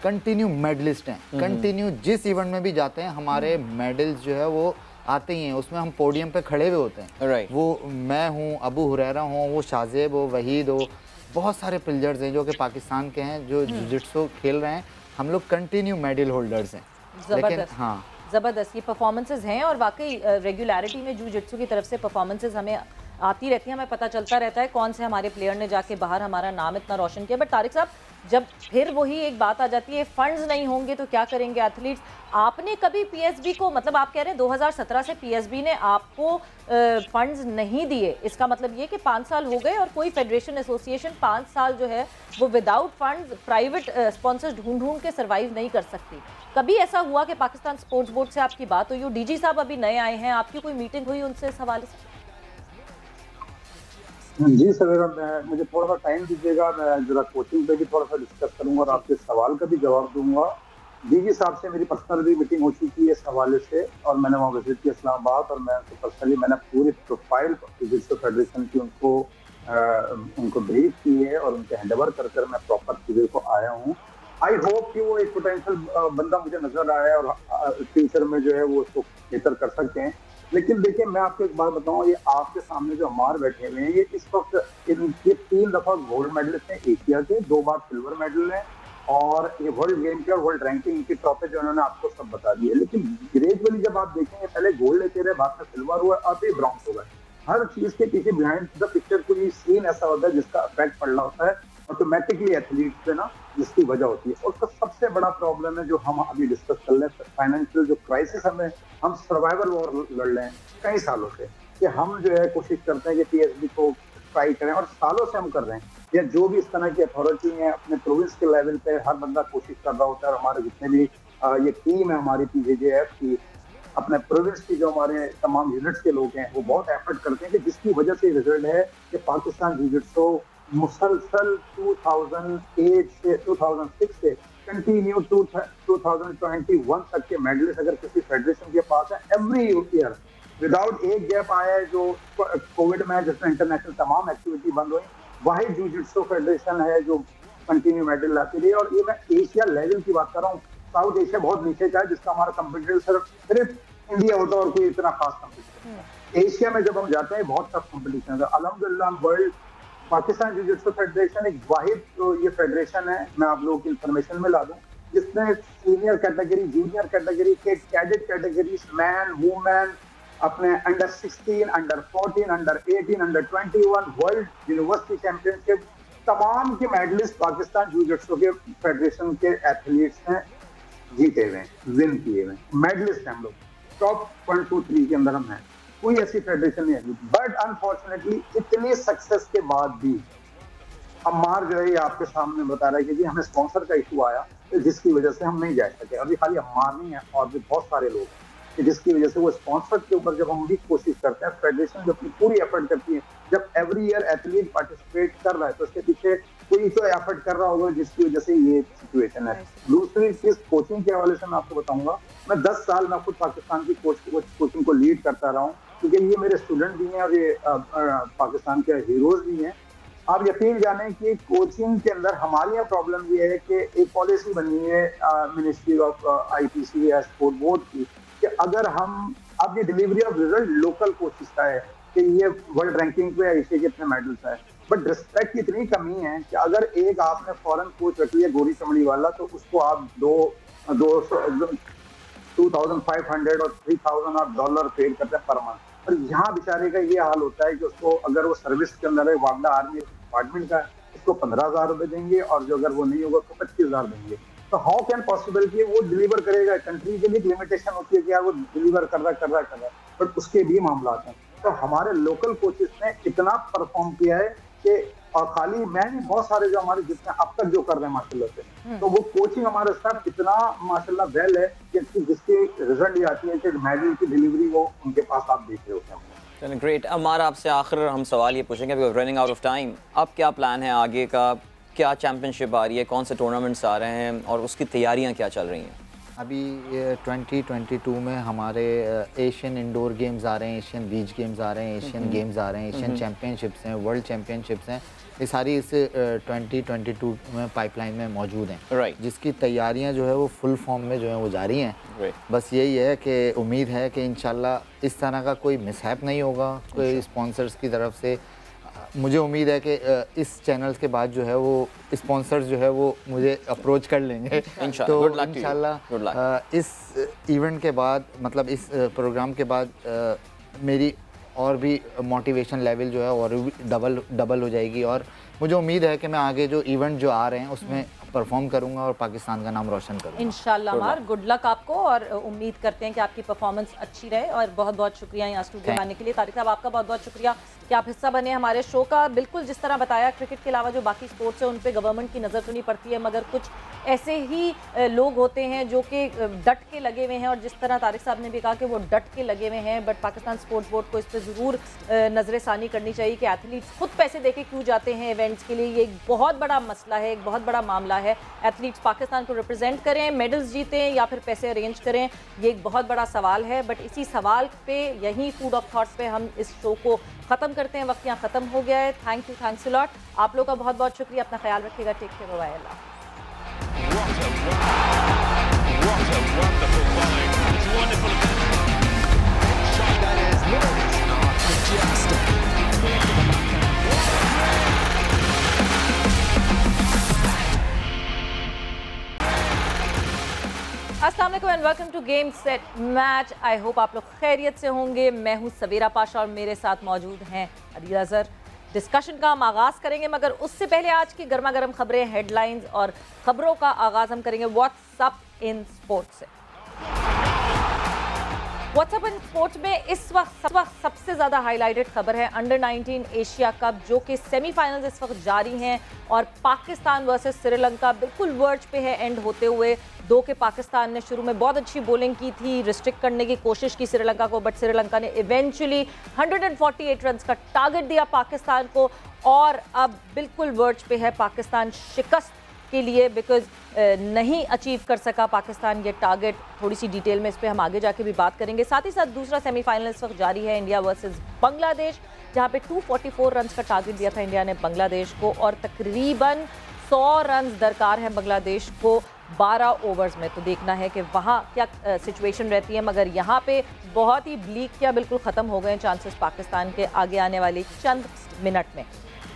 कंटिन्यू मेडलिस्ट हैं, कंटिन्यू जिस इवेंट में भी जाते हैं हमारे मेडल्स जो है वो आते ही हैं, उसमें हम पोडियम पे खड़े हुए होते हैं। वो मैं हूँ, अबू हुरैरा हूँ, वो शाजेब हो, वहीद हो, बहुत सारे प्लेयर्स हैं जो कि पाकिस्तान के हैं जो जुजित्सु खेल रहे हैं। हम लोग कंटिन्यू मेडल होल्डर्स हैं। लेकिन हाँ ज़बरदस्त ये परफॉर्मेंसेस हैं और वाकई रेगुलरिटी में जुजित्सु की तरफ से परफॉर्मेंसेस हमें आती रहती हैं, हमें पता चलता रहता है कौन से हमारे प्लेयर ने जाके बाहर हमारा नाम इतना रोशन किया। बट तारिक साहब, जब फिर वही एक बात आ जाती है, फंड्स नहीं होंगे तो क्या करेंगे एथलीट्स? आपने कभी पीएसबी को, मतलब आप कह रहे हैं 2017 से पीएसबी ने आपको फंड्स नहीं दिए, इसका मतलब ये कि 5 साल हो गए और कोई फेडरेशन एसोसिएशन 5 साल जो है वो विदाउट फंड्स प्राइवेट स्पॉन्सर्स ढूंढ ढूंढ के सर्वाइव नहीं कर सकती। कभी ऐसा हुआ कि पाकिस्तान स्पोर्ट्स बोर्ड से आपकी बात हुई हो? डीजी साहब अभी नए आए हैं, आपकी कोई मीटिंग हुई उनसे इस हवाले से? जी सर, मुझे थोड़ा सा टाइम दीजिएगा, मैं जरा कोचिंग पे भी थोड़ा सा डिस्कस करूंगा और आपके सवाल का भी जवाब दूंगा। डीजी साहब से मेरी पर्सनल भी मीटिंग हो चुकी है इस हवाले से और मैंने वहाँ विजिट किया इस्लामाबाद और मैं उनको पर्सनली मैंने पूरी प्रोफाइल फिजिक्स फेडरेशन की उनको ब्रीफ की है और उनके हैंडओवर कर मैं प्रॉपर चीज़ों को आया हूँ। आई होप कि वो एक पोटेंशियल बंदा मुझे नजर आया और फ्यूचर में जो है वो उसको बेहतर कर सकते हैं। लेकिन देखिए, मैं आपको एक बात बताऊं, ये आपके सामने जो अम्मार बैठे हुए हैं, ये इस वक्त इनके 3 दफा गोल्ड मेडलिस्ट हैं एशिया के, 2 बार सिल्वर मेडल हैं और ये वर्ल्ड गेम के और वर्ल्ड रैंकिंग की टॉप है जो उन्होंने आपको सब बता दिए। लेकिन ग्रेजुअली जब आप देखेंगे, पहले गोल्ड लेते रहे, बाद में सिल्वर हुआ, अब ये ब्रॉन्ज हो गए। हर चीज के पीछे बिहाइंड द पिक्चर कोई सीन ऐसा होता है जिसका इफेक्ट पड़ रहा होता है ऑटोमेटिकली एथलीट पे ना, जिसकी वजह होती है। और उसका सबसे बड़ा प्रॉब्लम है जो हम अभी डिस्कस कर रहे हैं, फाइनेंशियल जो क्राइसिस हम सर्वाइवल वॉर लड़ रहे हैं कई सालों से, कि हम जो है कोशिश करते हैं कि पीएसबी को ट्राई करें और सालों से हम कर रहे हैं, या जो भी इस तरह की अथॉरिटी है अपने प्रोविंस के लेवल पे हर बंदा कोशिश कर रहा होता है। और हमारे जितने भी ये टीम है हमारी पीजेजेएफ की, अपने प्रोविंस की जो हमारे तमाम यूनिट्स के लोग हैं, वो बहुत एफर्ट करते हैं कि जिसकी वजह से रिजल्ट है कि पाकिस्तान जिजित्सो मुसलसल 2008 से 2006 से कंटिन्यू 2021 तक के मेडलिस्ट अगर किसी फेडरेशन के पास है, एवरी ईयर विदाउट एक गैप आया है। जो कोविड में जिसमें इंटरनेशनल तमाम एक्टिविटी बंद हुई, वही जिजित्सो फेडरेशन है जो कंटिन्यू मेडल लाती रही। और ये मैं एशिया लेवल की बात कर रहा हूँ, साउथ एशिया बहुत नीचे का है जिसका हमारा कंपटीटर सिर्फ इंडिया होता है और कोई इतना खास कंपटीशन। एशिया में जब हम जाते हैं बहुत टफ कंपटीशन है। अल्हम्दुलिल्लाह वर्ल्ड पाकिस्तान जिजित्सो फेडरेशन एक वाहिद तो ये फेडरेशन है, मैं आप लोगों की इंफॉर्मेशन में ला दूं, जिसने सीनियर कैटेगरी, जूनियर कैटेगरी के कैडेट कैटेगरीज, मैन वुमेन, अपने under 16, under 14, under 18, under 21 world university championship, तमाम के मेडलिस्ट पाकिस्तान जिजित्सो के फेडरेशन के एथलीट्स हैं, जीते हुए, विन किए हुए मेडलिस्ट हम लोग, टॉप 1, 2, 3 के अंदर हम हैं। कोई ऐसी फेडरेशन नहीं है। बट अनफॉर्चुनेटली इतनी सक्सेस के बाद भी अम्मार जो है आपके सामने बता रहा है कि जी हमें स्पॉन्सर का इशू आया, तो जिसकी वजह से हम नहीं जा सके। अभी खाली अम्मार नहीं है और भी बहुत सारे लोग कि जिसकी वजह से वो स्पॉन्सर के ऊपर जब हम भी कोशिश करते हैं, फेडरेशन जो अपनी पूरी एफर्ट करती है, जब एवरी ईयर एथलीट पार्टिसिपेट कर रहा है तो उसके पीछे कोई तो एफर्ट कर रहा होगा जिसकी वजह से ये सिचुएशन है। दूसरी चीज कोचिंग के हवाले से मैं आपको बताऊंगा, मैं 10 साल मैं खुद पाकिस्तान की कोचिंग को लीड करता रहा हूँ, क्योंकि ये मेरे स्टूडेंट भी हैं और ये पाकिस्तान के हीरोज भी हैं। आप यकीन जाने कि कोचिंग के अंदर हमारी यहाँ प्रॉब्लम ये है कि एक पॉलिसी बनी है मिनिस्ट्री ऑफ आईपीसी या स्पोर्ट बोर्ड की कि अगर हम अब ये delivery of result local coaches का है कि ये वर्ल्ड रैंकिंग पे एशिया के इतने मेडल्स है, बट रिस्पेक्ट की इतनी कमी है कि अगर एक आपने फॉरेन कोच रख लिया गोरी चमड़ी वाला, तो उसको आप 2,500 और 3,000 आप डॉलर पे करते हैं पर मंथ। और यहाँ बेचारे का ये हाल होता है कि उसको अगर वो सर्विस के अंदर है, वागडा आर्मी डिपार्टमेंट का, उसको 15,000 रुपए देंगे और जो अगर वो नहीं होगा तो 25,000 देंगे। तो हाउ कैन पॉसिबल कि वो डिलीवर करेगा? कंट्री के लिए लिमिटेशन होती है कि यार वो डिलीवर कर रहा है, बट उसके भी मामला आते हैं। तो हमारे लोकल कोचेस ने इतना परफॉर्म किया है कि, और खाली मैं नहीं, बहुत सारे जो हमारे जितने अब तक जो कर रहे हैं माशाल्लाह से, तो वो कोचिंग हमारे साथ इतना माशाल्लाह वेल है कि जिसके रिजल्ट ये आती है कि मेडल की डिलीवरी वो उनके पास आप देख रहे होते हैं। ग्रेट। अम्मार, आपसे आखिर हम सवाल ये पूछेंगे, रनिंग आउट ऑफ टाइम, अब क्या प्लान है आगे का? क्या चैम्पियनशिप आ रही है, कौन से टूर्नामेंट्स आ रहे हैं और उसकी तैयारियां क्या चल रही हैं? अभी 2022 में हमारे एशियन इंडोर गेम्स आ रहे हैं, एशियन बीच गेम्स आ रहे हैं, एशियन गेम्स आ रहे हैं, एशियन चैम्पियनशिप्स हैं, वर्ल्ड चैम्पियनशिप्स हैं, ये सारी इस 2022 में पाइपलाइन में मौजूद हैं, जिसकी तैयारियां जो है वो फुल फॉर्म में जो है वो जारी हैं। बस यही है कि उम्मीद है कि इंशाल्लाह इस तरह का कोई मिसहैप नहीं होगा कोई स्पॉन्सर्स की तरफ से। मुझे उम्मीद है कि इस चैनल के बाद जो है वो स्पॉन्सर्स जो है वो मुझे अप्रोच कर लेंगे। तो इंशाल्लाह इस इवेंट के बाद, मतलब इस प्रोग्राम के बाद मेरी और भी मोटिवेशन लेवल जो है और भी डबल हो जाएगी। और मुझे उम्मीद है कि मैं आगे जो इवेंट जो आ रहे हैं उसमें परफॉर्म करूंगा और पाकिस्तान का नाम रोशन करूंगा इंशाल्लाह। मार गुड लक आपको और उम्मीद करते हैं कि आपकी परफॉर्मेंस अच्छी रहे। और बहुत बहुत शुक्रिया यहाँ स्टूडियो में आने के लिए। तारिक साहब आपका बहुत बहुत शुक्रिया कि आप हिस्सा बने हमारे शो का। बिल्कुल जिस तरह बताया, क्रिकेट के अलावा जो बाकी स्पोर्ट्स है उन पे गवर्नमेंट की नज़र तो नहीं पड़ती है, मगर कुछ ऐसे ही लोग होते हैं जो कि डट के लगे हुए हैं। और जिस तरह तारिक साहब ने भी कहा कि वो डट के लगे हुए हैं, बट पाकिस्तान स्पोर्ट्स बोर्ड को इस पर ज़रूर नजर सानी करनी चाहिए कि एथलीट्स खुद पैसे दे के क्यों जाते हैं इवेंट्स के लिए। ये एक बहुत बड़ा मसला है, एक बहुत बड़ा मामला है। एथलीट्स पाकिस्तान को रिप्रेजेंट करें, मेडल्स जीतें या फिर पैसे अरेंज करें, ये एक बहुत बड़ा सवाल है। बट इसी सवाल पे, यही फूड ऑफ थॉट पे हम इस शो को ख़त्म करते हैं। वक्त यहाँ ख़त्म हो गया है। Thanks a lot. आप लोग का बहुत बहुत शुक्रिया। अपना ख्याल रखिएगा। Take care, bye bye. अस्सलाम वालेकुम and welcome to game set match. I hope आप लोग खैरियत से होंगे। मैं हूं सवेरा पाशा और मेरे साथ मौजूद हैं अदील अजहर। डिस्कशन का हम आगाज़ करेंगे, मगर उससे पहले आज की गर्मा गर्म खबरें, हेडलाइंस और खबरों का आगाज़ हम करेंगे व्हाट्सअप इन स्पोर्ट्स से। व्हाट्सअप इन स्पोर्ट्स में इस वक्त सबसे ज़्यादा हाईलाइटेड खबर है अंडर 19 एशिया कप, जो कि सेमीफाइनल्स इस वक्त जारी हैं और पाकिस्तान वर्सेस श्रीलंका बिल्कुल वर्ज पे है एंड होते हुए। दो के पाकिस्तान ने शुरू में बहुत अच्छी बॉलिंग की थी, रिस्ट्रिक्ट करने की कोशिश की श्रीलंका को, बट श्रीलंका ने इवेंचुअली 148 रन का टारगेट दिया पाकिस्तान को और अब बिल्कुल वर्ज पे है पाकिस्तान शिकस्त के लिए, बिकॉज नहीं अचीव कर सका पाकिस्तान ये टारगेट। थोड़ी सी डिटेल में इस पर हम आगे जाके भी बात करेंगे। साथ ही साथ दूसरा सेमीफाइनल इस वक्त जारी है, इंडिया वर्सेस बांग्लादेश, जहां पे 244 रन का टारगेट दिया था इंडिया ने बांग्लादेश को और तकरीबन 100 रन दरकार है बांग्लादेश को 12 ओवर्स में। तो देखना है कि वहाँ क्या सिचुएशन रहती है, मगर यहाँ पे बहुत ही ब्लीक क्या बिल्कुल ख़त्म हो गए चांसेस पाकिस्तान के आगे आने वाले चंद मिनट में।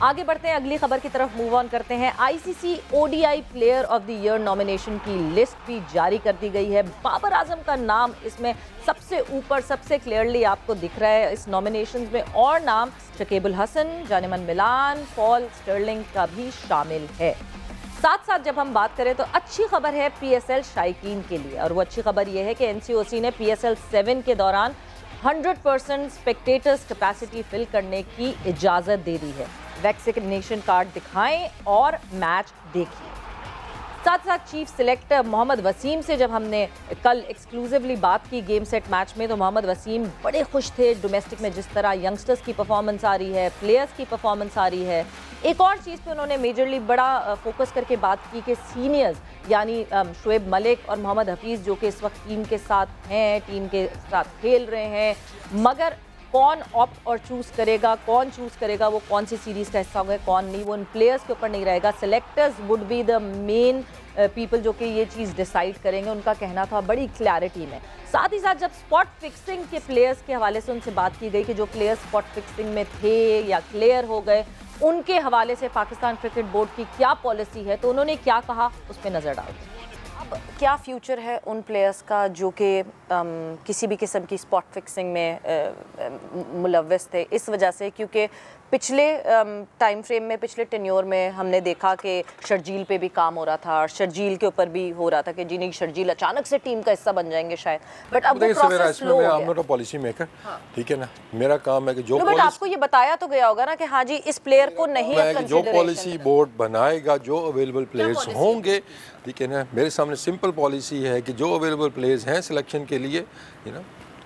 आगे बढ़ते हैं, अगली खबर की तरफ मूव ऑन करते हैं। ICC ODI player of the year nomination की लिस्ट भी जारी कर दी गई है। बाबर आजम का नाम इसमें सबसे ऊपर, सबसे क्लियरली आपको दिख रहा है इस नॉमिनेशंस में, और नाम शकीब अल हसन, जानेमन मिलान, पॉल स्टर्लिंग का भी शामिल है। साथ साथ जब हम बात करें तो अच्छी खबर है पीएसएल शायकीन के लिए, और वो अच्छी खबर ये है कि एनसीओसी ने पीएसएल 7 के दौरान 100% स्पेक्टेटर्स कैपेसिटी फिल करने की इजाज़त दे दी है। वैक्सीनेशन कार्ड दिखाएं और मैच देखिए। साथ साथ चीफ सिलेक्टर मोहम्मद वसीम से जब हमने कल एक्सक्लूसिवली बात की गेम सेट मैच में, तो मोहम्मद वसीम बड़े खुश थे डोमेस्टिक में जिस तरह यंगस्टर्स की परफॉर्मेंस आ रही है, प्लेयर्स की परफॉर्मेंस आ रही है। एक और चीज़ पे उन्होंने मेजरली बड़ा फोकस करके बात की कि सीनियर्स यानी शुएब मलिक और मोहम्मद हफीज़ जो कि इस वक्त टीम के साथ हैं, टीम के साथ खेल रहे हैं, मगर कौन ऑप्ट और चूज़ करेगा, कौन चूज़ करेगा वो कौन सी सीरीज़ का हिस्सा होगा, कौन नहीं, वो इन प्लेयर्स के ऊपर नहीं रहेगा। Selectors would be the main people जो कि ये चीज़ डिसाइड करेंगे, उनका कहना था बड़ी क्लैरिटी में। साथ ही साथ जब स्पॉट फिक्सिंग के प्लेयर्स के हवाले से उनसे बात की गई कि जो प्लेयर्स स्पॉट फिक्सिंग में थे या क्लियर हो गए, उनके हवाले से पाकिस्तान क्रिकेट बोर्ड की क्या पॉलिसी है, तो उन्होंने क्या कहा उस पर नज़र डालते हैं। अब क्या फ्यूचर है उन प्लेयर्स का जो कि किसी भी किस्म की स्पॉट फिक्सिंग में मुलव्वस थे, इस वजह से क्योंकि पिछले टाइम फ्रेम में, पिछले टेन्योर में हमने देखा कि शर्जील पे भी काम हो रहा था और शर्जील के ऊपर भी हो रहा था कि जी नहीं शर्जील अचानक से टीम का हिस्सा बन जाएंगे शायद, बट अब वो प्रोसेस स्लो हो गया। I'm not a policy maker, ठीक है ना, मेरा काम है कि जो बट आपको ये बताया तो गया होगा ना कि हाँ जी इस प्लेयर को नहीं, जो पॉलिसी बोर्ड बनाएगा, जो अवेलेबल प्लेयर्स होंगे, ठीक है ना, मेरे सामने सिंपल पॉलिसी है कि जो अवेलेबल प्लेयर्स हैं सिलेक्शन के लिए, यू नो,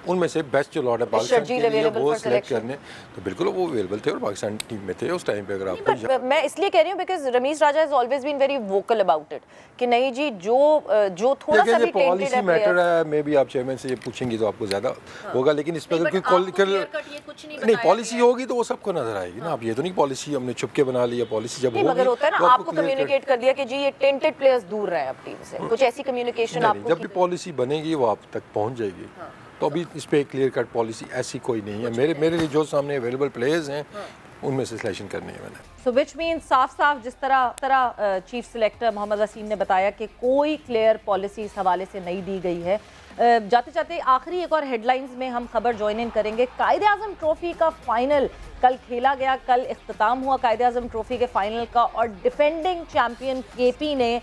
उनमें से बेस्ट जो लॉट है पाकिस्तान के लिए वो सिलेक्ट करने, तो बिल्कुल वो अवेलेबल थे और पाकिस्तान टीम में थे उस टाइम पे। अगर आपको मैं इसलिए कह रही हूँ because Ramiz Raja has always been very vocal about it कि नहीं जी जो थोड़ा सा भी टेंटेड है मैटर है, मे बी आप चेयरमैन से ये पूछेंगे तो आपको ज्यादा होगा, लेकिन इस पर अगर कोई नहीं पॉलिसी होगी तो वो सबको नजर आएगी ना। आप ये तो नहीं पॉलिसी हमने छुप के बना लिया, पॉलिसी जब होगी मगर होता है ना, आपको कम्युनिकेट कर दिया कि जी ये टेंटेड प्लेयर्स दूर रहे अब टीम से, कुछ ऐसी कम्युनिकेशन आपको जब भी पॉलिसी बनेगी वो आप तक पहुंच जाएगी। तो अभी इस पे क्लियर कट पॉलिसी ऐसी कोई नहीं है। मेरे लिए जो सामने अवेलेबल प्लेयर्स हैं उनमें से सिलेक्शन करनी है मैंने। सो विच मीन साफ जिस तरह चीफ सिलेक्टर मोहम्मद वसीम ने बताया कि कोई क्लियर पॉलिसी इस हवाले से नहीं दी गई है। जाते जाते आखिरी एक और हेडलाइंस में हम खबर ज्वाइन इन करेंगे। कायद-ए-आज़म ट्रॉफी का फाइनल कल खेला गया, कल इख्तिताम हुआ कायद-ए-आज़म ट्रॉफी के फाइनल का और डिफेंडिंग चैम्पियन केपी ने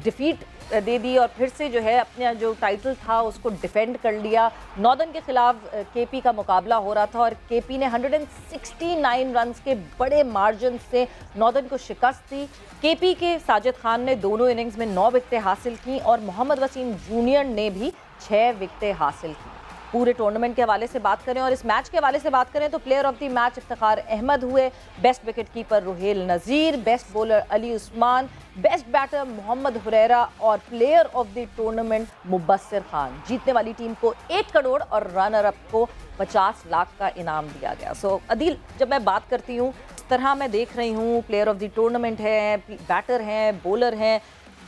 डिफीट दे दी और फिर से जो है अपना जो टाइटल था उसको डिफेंड कर लिया। नॉर्दर्न के खिलाफ केपी का मुकाबला हो रहा था और केपी ने 169 रन्स के बड़े मार्जिन से नॉर्दर्न को शिकस्त दी। केपी के साजिद खान ने दोनों इनिंग्स में 9 विकेटें हासिल की और मोहम्मद वसीम जूनियर ने भी 6 विकेटें हासिल की। पूरे टूर्नामेंट के हवाले से बात करें और इस मैच के हवाले से बात करें तो player of the match Iftikhar Ahmed हुए, best wicket keeper Rohail Nazir, best bowler Ali Usman, best batter Mohammad Huraira और player of the tournament Mubasir Khan. जीतने वाली टीम को 1 करोड़ और रनर अप को 50 लाख का इनाम दिया गया। सो अदील, जब मैं बात करती हूँ इस तरह मैं देख रही हूँ प्लेयर ऑफ द टूर्नामेंट है, बैटर हैं, बॉलर हैं,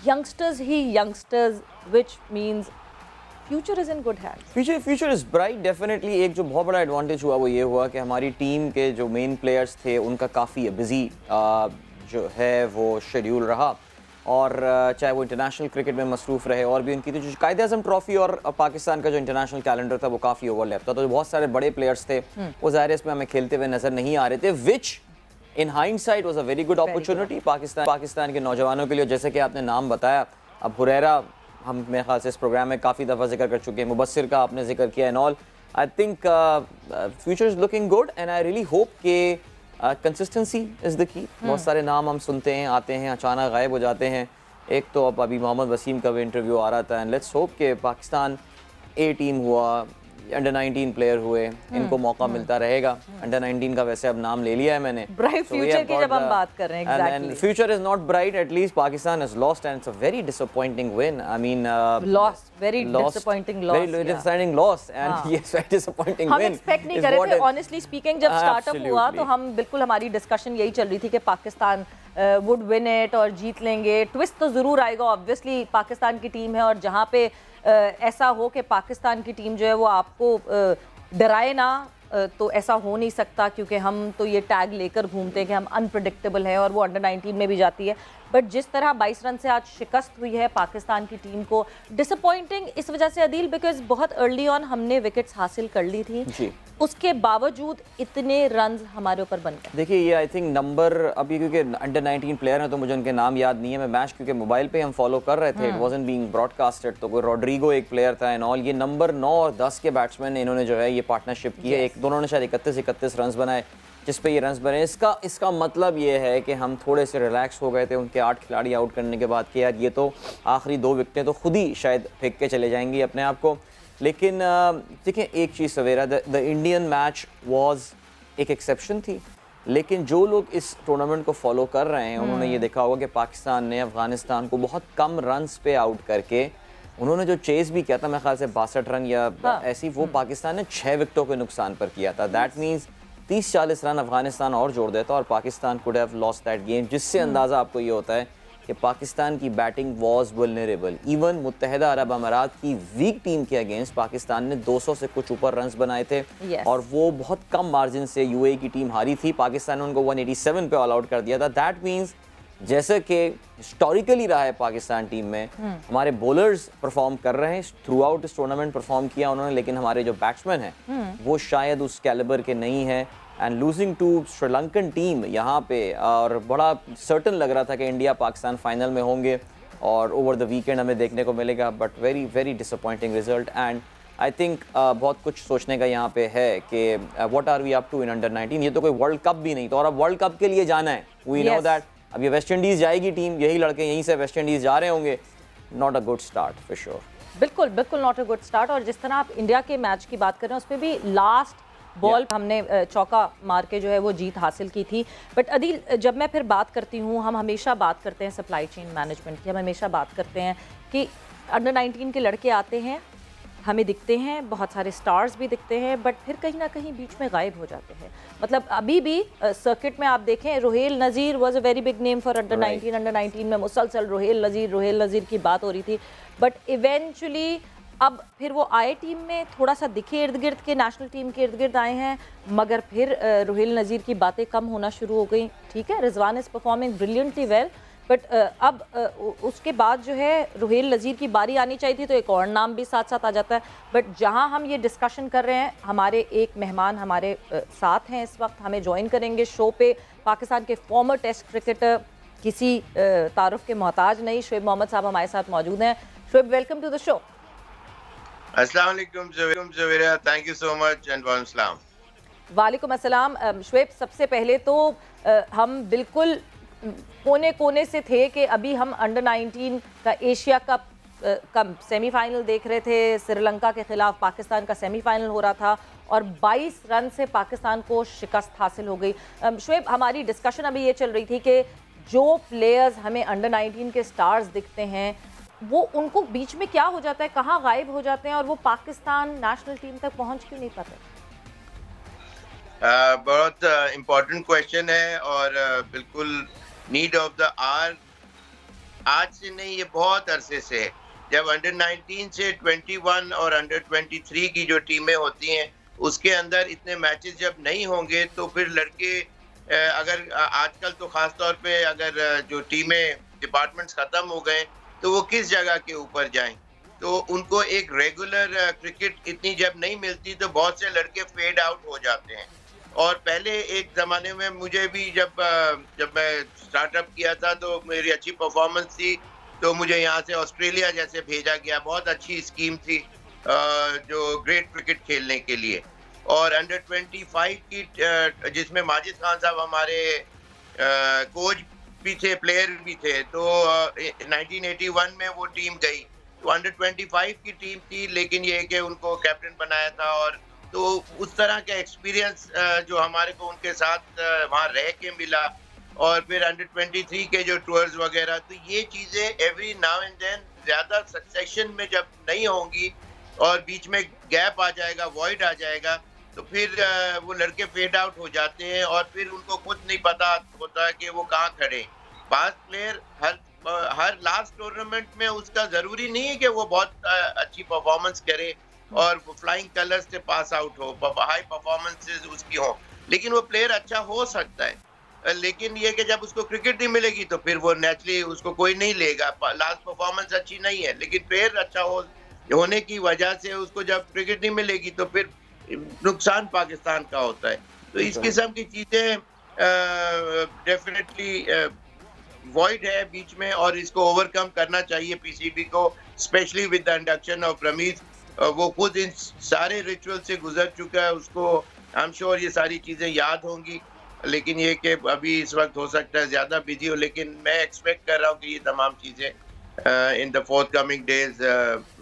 youngsters he youngsters, which means future is in good hands. Future is bright definitely. एक जो बहुत बड़ा एडवांटेज हुआ वो ये हुआ कि हमारी टीम के जो मेन प्लेयर्स थे उनका काफ़ी बिजी जो है वो शेड्यूल रहा और चाहे वो इंटरनेशनल क्रिकेट में मसरूफ़ रहे और भी उनकी जो कायद-ए-आज़म ट्रॉफी और पाकिस्तान का जो इंटरनेशनल कैलेंडर था वो काफ़ी ओवरलैप था, तो जो बहुत सारे बड़े प्लेयर्स थे वो ज़ाहिर इसमें हमें खेलते हुए नज़र नहीं आ रहे थे, which in hindsight was a very good opportunity Pakistan के नौजवानों के लिए। जैसे कि आपने नाम बताया, अब हुरैरा हम मेरे ख्याल से इस प्रोग्राम में काफ़ी दफ़ा जिक्र कर चुके हैं, मुबस्सिर का आपने जिक्र किया and all. I think future is looking good and I really hope के कंसिस्टेंसी इज़ द की। बहुत सारे नाम हम सुनते हैं, आते हैं, अचानक गायब हो जाते हैं। एक तो अब अभी मोहम्मद वसीम का भी इंटरव्यू आ रहा था एंड लेट्स होप के पाकिस्तान ए टीम हुआ, अंडर 19 प्लेयर हुए, इनको मौका मिलता रहेगा। अंडर 19 का वैसे अब नाम ले लिया है मैंने। ब्राइट फ्यूचर की जब हम बात कर रहे हैं, exactly future is not bright, at least Pakistan has lost and it's a very disappointing win. I mean very disappointing loss and yes very disappointing win. हम एक्सपेक्ट नहीं कर रहे थे ऑनेस्टली स्पीकिंग। जब स्टार्टअप हुआ तो हम बिल्कुल, हमारी डिस्कशन यही चल रही थी कि पाकिस्तान वुड विन इट और जीत लेंगे। ट्विस्ट तो ज़रूर आएगा, ऑब्वियसली पाकिस्तान की टीम है और जहाँ पे ऐसा हो कि पाकिस्तान की टीम जो है वो आपको डराए ना, तो ऐसा हो नहीं सकता क्योंकि हम तो ये टैग लेकर घूमते हैं कि हम अनप्रेडिक्टेबल हैं और वो अंडर 19 में भी जाती है। बट जिस तरह 22 रन से आज शिकस्त हुई है पाकिस्तान की टीम को, डिसअपॉइंटिंग इस वजह से अदील बिकॉज बहुत अर्ली ऑन हमने विकेट्स हासिल कर ली थी जी, उसके बावजूद इतने रन हमारे ऊपर बन गए। देखिए ये आई थिंक नंबर अभी, क्योंकि अंडर 19 प्लेयर हैं तो मुझे उनके नाम याद नहीं है, मैं मैच क्योंकि मोबाइल पे हम फॉलो कर रहे थे, इट वाजंट बीइंग ब्रॉडकास्टेड, तो कोई रॉड्रिगो एक प्लेयर था एंड ऑल। ये नंबर 9 और 10 के बैट्समैन ने इन्होंने जो है ये पार्टनरशिप की है, एक दोनों ने शायद 31 रन बनाए जिस पे ये रन बने। इसका मतलब ये है कि हम थोड़े से रिलैक्स हो गए थे उनके 8 खिलाड़ी आउट करने के बाद कि यार ये तो आखिरी 2 विकेटें तो खुद ही शायद फेंक के चले जाएंगी अपने आप को। लेकिन देखिए एक चीज़ सवेरा, द इंडियन मैच वाज एक एक्सेप्शन थी, लेकिन जो लोग इस टूर्नामेंट को फॉलो कर रहे हैं उन्होंने ये देखा होगा कि पाकिस्तान ने अफगानिस्तान को बहुत कम रन्स पे आउट करके, उन्होंने जो चेस भी किया था मेरे ख्याल से 62 रन या ऐसी, वो पाकिस्तान ने 6 विकेटों के नुकसान पर किया था। दैट मीन्स 30-40 रन अफगानिस्तान और जोड़ देता और Pakistan could have lost that game, जिससे अंदाज़ा आपको ये होता है कि पाकिस्तान की बैटिंग वॉज वल्नरेबल। इवन मुत्तहिदा अरब अमारात की वीक टीम के अगेंस्ट पाकिस्तान ने 200 से कुछ ऊपर रन्स बनाए थे और वो बहुत कम मार्जिन से यूएई की टीम हारी थी। पाकिस्तान ने उनको 187 पे ऑल आउट कर दिया था। दैट मीन्स जैसे कि हिस्टोरिकली रहा है पाकिस्तान टीम में, हमारे बॉलर्स परफॉर्म कर रहे हैं, थ्रू आउट इस टूर्नामेंट परफॉर्म किया उन्होंने, लेकिन हमारे जो बैट्समैन हैं वो शायद उस कैलिबर के नहीं है। And losing to Sri Lankan team यहाँ पे, और बड़ा सर्टन लग रहा था कि इंडिया पाकिस्तान फाइनल में होंगे और ओवर द वीकेंड हमें देखने को मिलेगा, but very very disappointing result. And I think बहुत कुछ सोचने का यहाँ पे है कि what are we up to in under 19। ये तो कोई वर्ल्ड कप भी नहीं, तो और अब वर्ल्ड कप के लिए जाना है, वी नो दैट। अब ये वेस्ट इंडीज़ जाएगी टीम, यही लड़के यहीं से वेस्ट इंडीज़ जा रहे होंगे, not a good start for sure. बिल्कुल बिल्कुल नॉट अ गुड स्टार्ट। और जिस तरह आप इंडिया के मैच की बात कर रहे हैं उस पर भी लास्ट बॉल हमने चौका मार के जो है वो जीत हासिल की थी। बट अदील, जब मैं फिर बात करती हूँ, हम हमेशा बात करते हैं सप्लाई चेन मैनेजमेंट की, हम हमेशा बात करते हैं कि अंडर 19 के लड़के आते हैं, हमें दिखते हैं, बहुत सारे स्टार्स भी दिखते हैं, बट फिर कहीं ना कहीं बीच में गायब हो जाते हैं। मतलब अभी भी सर्किट में आप देखें, Rohail Nazir was a very big name for under 19। Under 19 में मुसलसल रुहेल नज़ीर की बात हो रही थी, बट इवेंचुअली अब फिर वो आए टीम में, थोड़ा सा दिखे इर्द गिर्द के, नेशनल टीम के इर्द गिर्द आए हैं, मगर फिर रुहेल नज़ीर की बातें कम होना शुरू हो गई। ठीक है, Rizwan is performing brilliantly well, but अब उसके बाद जो है रुहेल नज़ीर की बारी आनी चाहिए थी, तो एक और नाम भी साथ साथ आ जाता है। बट जहां हम ये डिस्कशन कर रहे हैं, हमारे एक मेहमान हमारे साथ हैं इस वक्त, हमें ज्वाइन करेंगे शो पे, पाकिस्तान के फॉर्मर टेस्ट क्रिकेटर, किसी तारुफ के मोहताज नहीं, शुएब मोहम्मद साहब हमारे साथ मौजूद हैं। Shoaib, welcome to the show. अस्सलाम वालेकुम Zavera, thank you so much and वालेकुम अस्सलाम। वालेकुम अस्सलाम। शुएब, सबसे पहले तो हम बिल्कुल कोने कोने से थे कि अभी हम अंडर 19 का एशिया कप का सेमीफाइनल देख रहे थे, श्रीलंका के खिलाफ पाकिस्तान का सेमीफाइनल हो रहा था और 22 रन से पाकिस्तान को शिकस्त हासिल हो गई। शुएब, हमारी डिस्कशन अभी ये चल रही थी कि जो प्लेयर्स हमें अंडर 19 के स्टार्स दिखते हैं, वो उनको बीच में क्या हो जाता है, कहाँ गायब हो जाते हैं और वो पाकिस्तान नेशनल टीम तक पहुँच क्यों नहीं पाते? बहुत इम्पोर्टेंट क्वेश्चन है और बिल्कुल नीड ऑफ द आवर। आज से नहीं, ये बहुत अरसे से है। जब अंडर 19 से 21 और अंडर 23 की जो टीमें होती हैं, उसके अंदर इतने मैचेस जब नहीं होंगे तो फिर लड़के अगर आजकल तो ख़ास तौर पे अगर जो टीमें डिपार्टमेंट्स ख़त्म हो गए तो वो किस जगह के ऊपर जाएं, तो उनको एक रेगुलर क्रिकेट इतनी जब नहीं मिलती तो बहुत से लड़के फेड आउट हो जाते हैं। और पहले एक ज़माने में मुझे भी जब मैं स्टार्टअप किया था तो मेरी अच्छी परफॉर्मेंस थी, तो मुझे यहाँ से ऑस्ट्रेलिया जैसे भेजा गया। बहुत अच्छी स्कीम थी जो ग्रेट क्रिकेट खेलने के लिए। और अंडर 25 की जिसमें माजिद खान साहब हमारे कोच भी थे, प्लेयर भी थे, तो 1981 में वो टीम गई। तो अंडर 25 की टीम थी, लेकिन ये कि उनको कैप्टन बनाया था। और तो उस तरह का एक्सपीरियंस जो हमारे को उनके साथ वहाँ रह के मिला। और फिर अंडर 23 के जो टूर्स वगैरह, तो ये चीज़ें एवरी नाउ एंड देन ज़्यादा सक्सेशन में जब नहीं होंगी और बीच में गैप आ जाएगा, वॉइड आ जाएगा, तो फिर वो लड़के फेड आउट हो जाते हैं और फिर उनको खुद नहीं पता होता कि वो कहाँ खड़े। पास प्लेयर हर लास्ट टूर्नामेंट में उसका ज़रूरी नहीं है कि वो बहुत अच्छी परफॉर्मेंस करे और फ्लाइंग कलर्स से पास आउट हो, हाई परफॉर्मेंसेस उसकी हो, लेकिन वो प्लेयर अच्छा हो सकता है। लेकिन ये कि जब उसको क्रिकेट नहीं मिलेगी तो फिर वो नेचुरली उसको कोई नहीं लेगा। लास्ट परफॉर्मेंस अच्छी नहीं है, लेकिन प्लेयर अच्छा होने की वजह से उसको जब क्रिकेट नहीं मिलेगी तो फिर नुकसान पाकिस्तान का होता है। तो इस किस्म की चीज़ें डेफिनेटली वॉइड है बीच में और इसको ओवरकम करना चाहिए पीसीबी को, specially with the induction of Ramiz. वो खुद इन सारे रिचुअल से गुजर चुका है, उसको आई एम श्योर ये सारी चीज़ें याद होंगी। लेकिन ये कि अभी इस वक्त हो सकता है ज़्यादा बिजी हो, लेकिन मैं एक्सपेक्ट कर रहा हूँ कि ये तमाम चीज़ें in the fourth coming days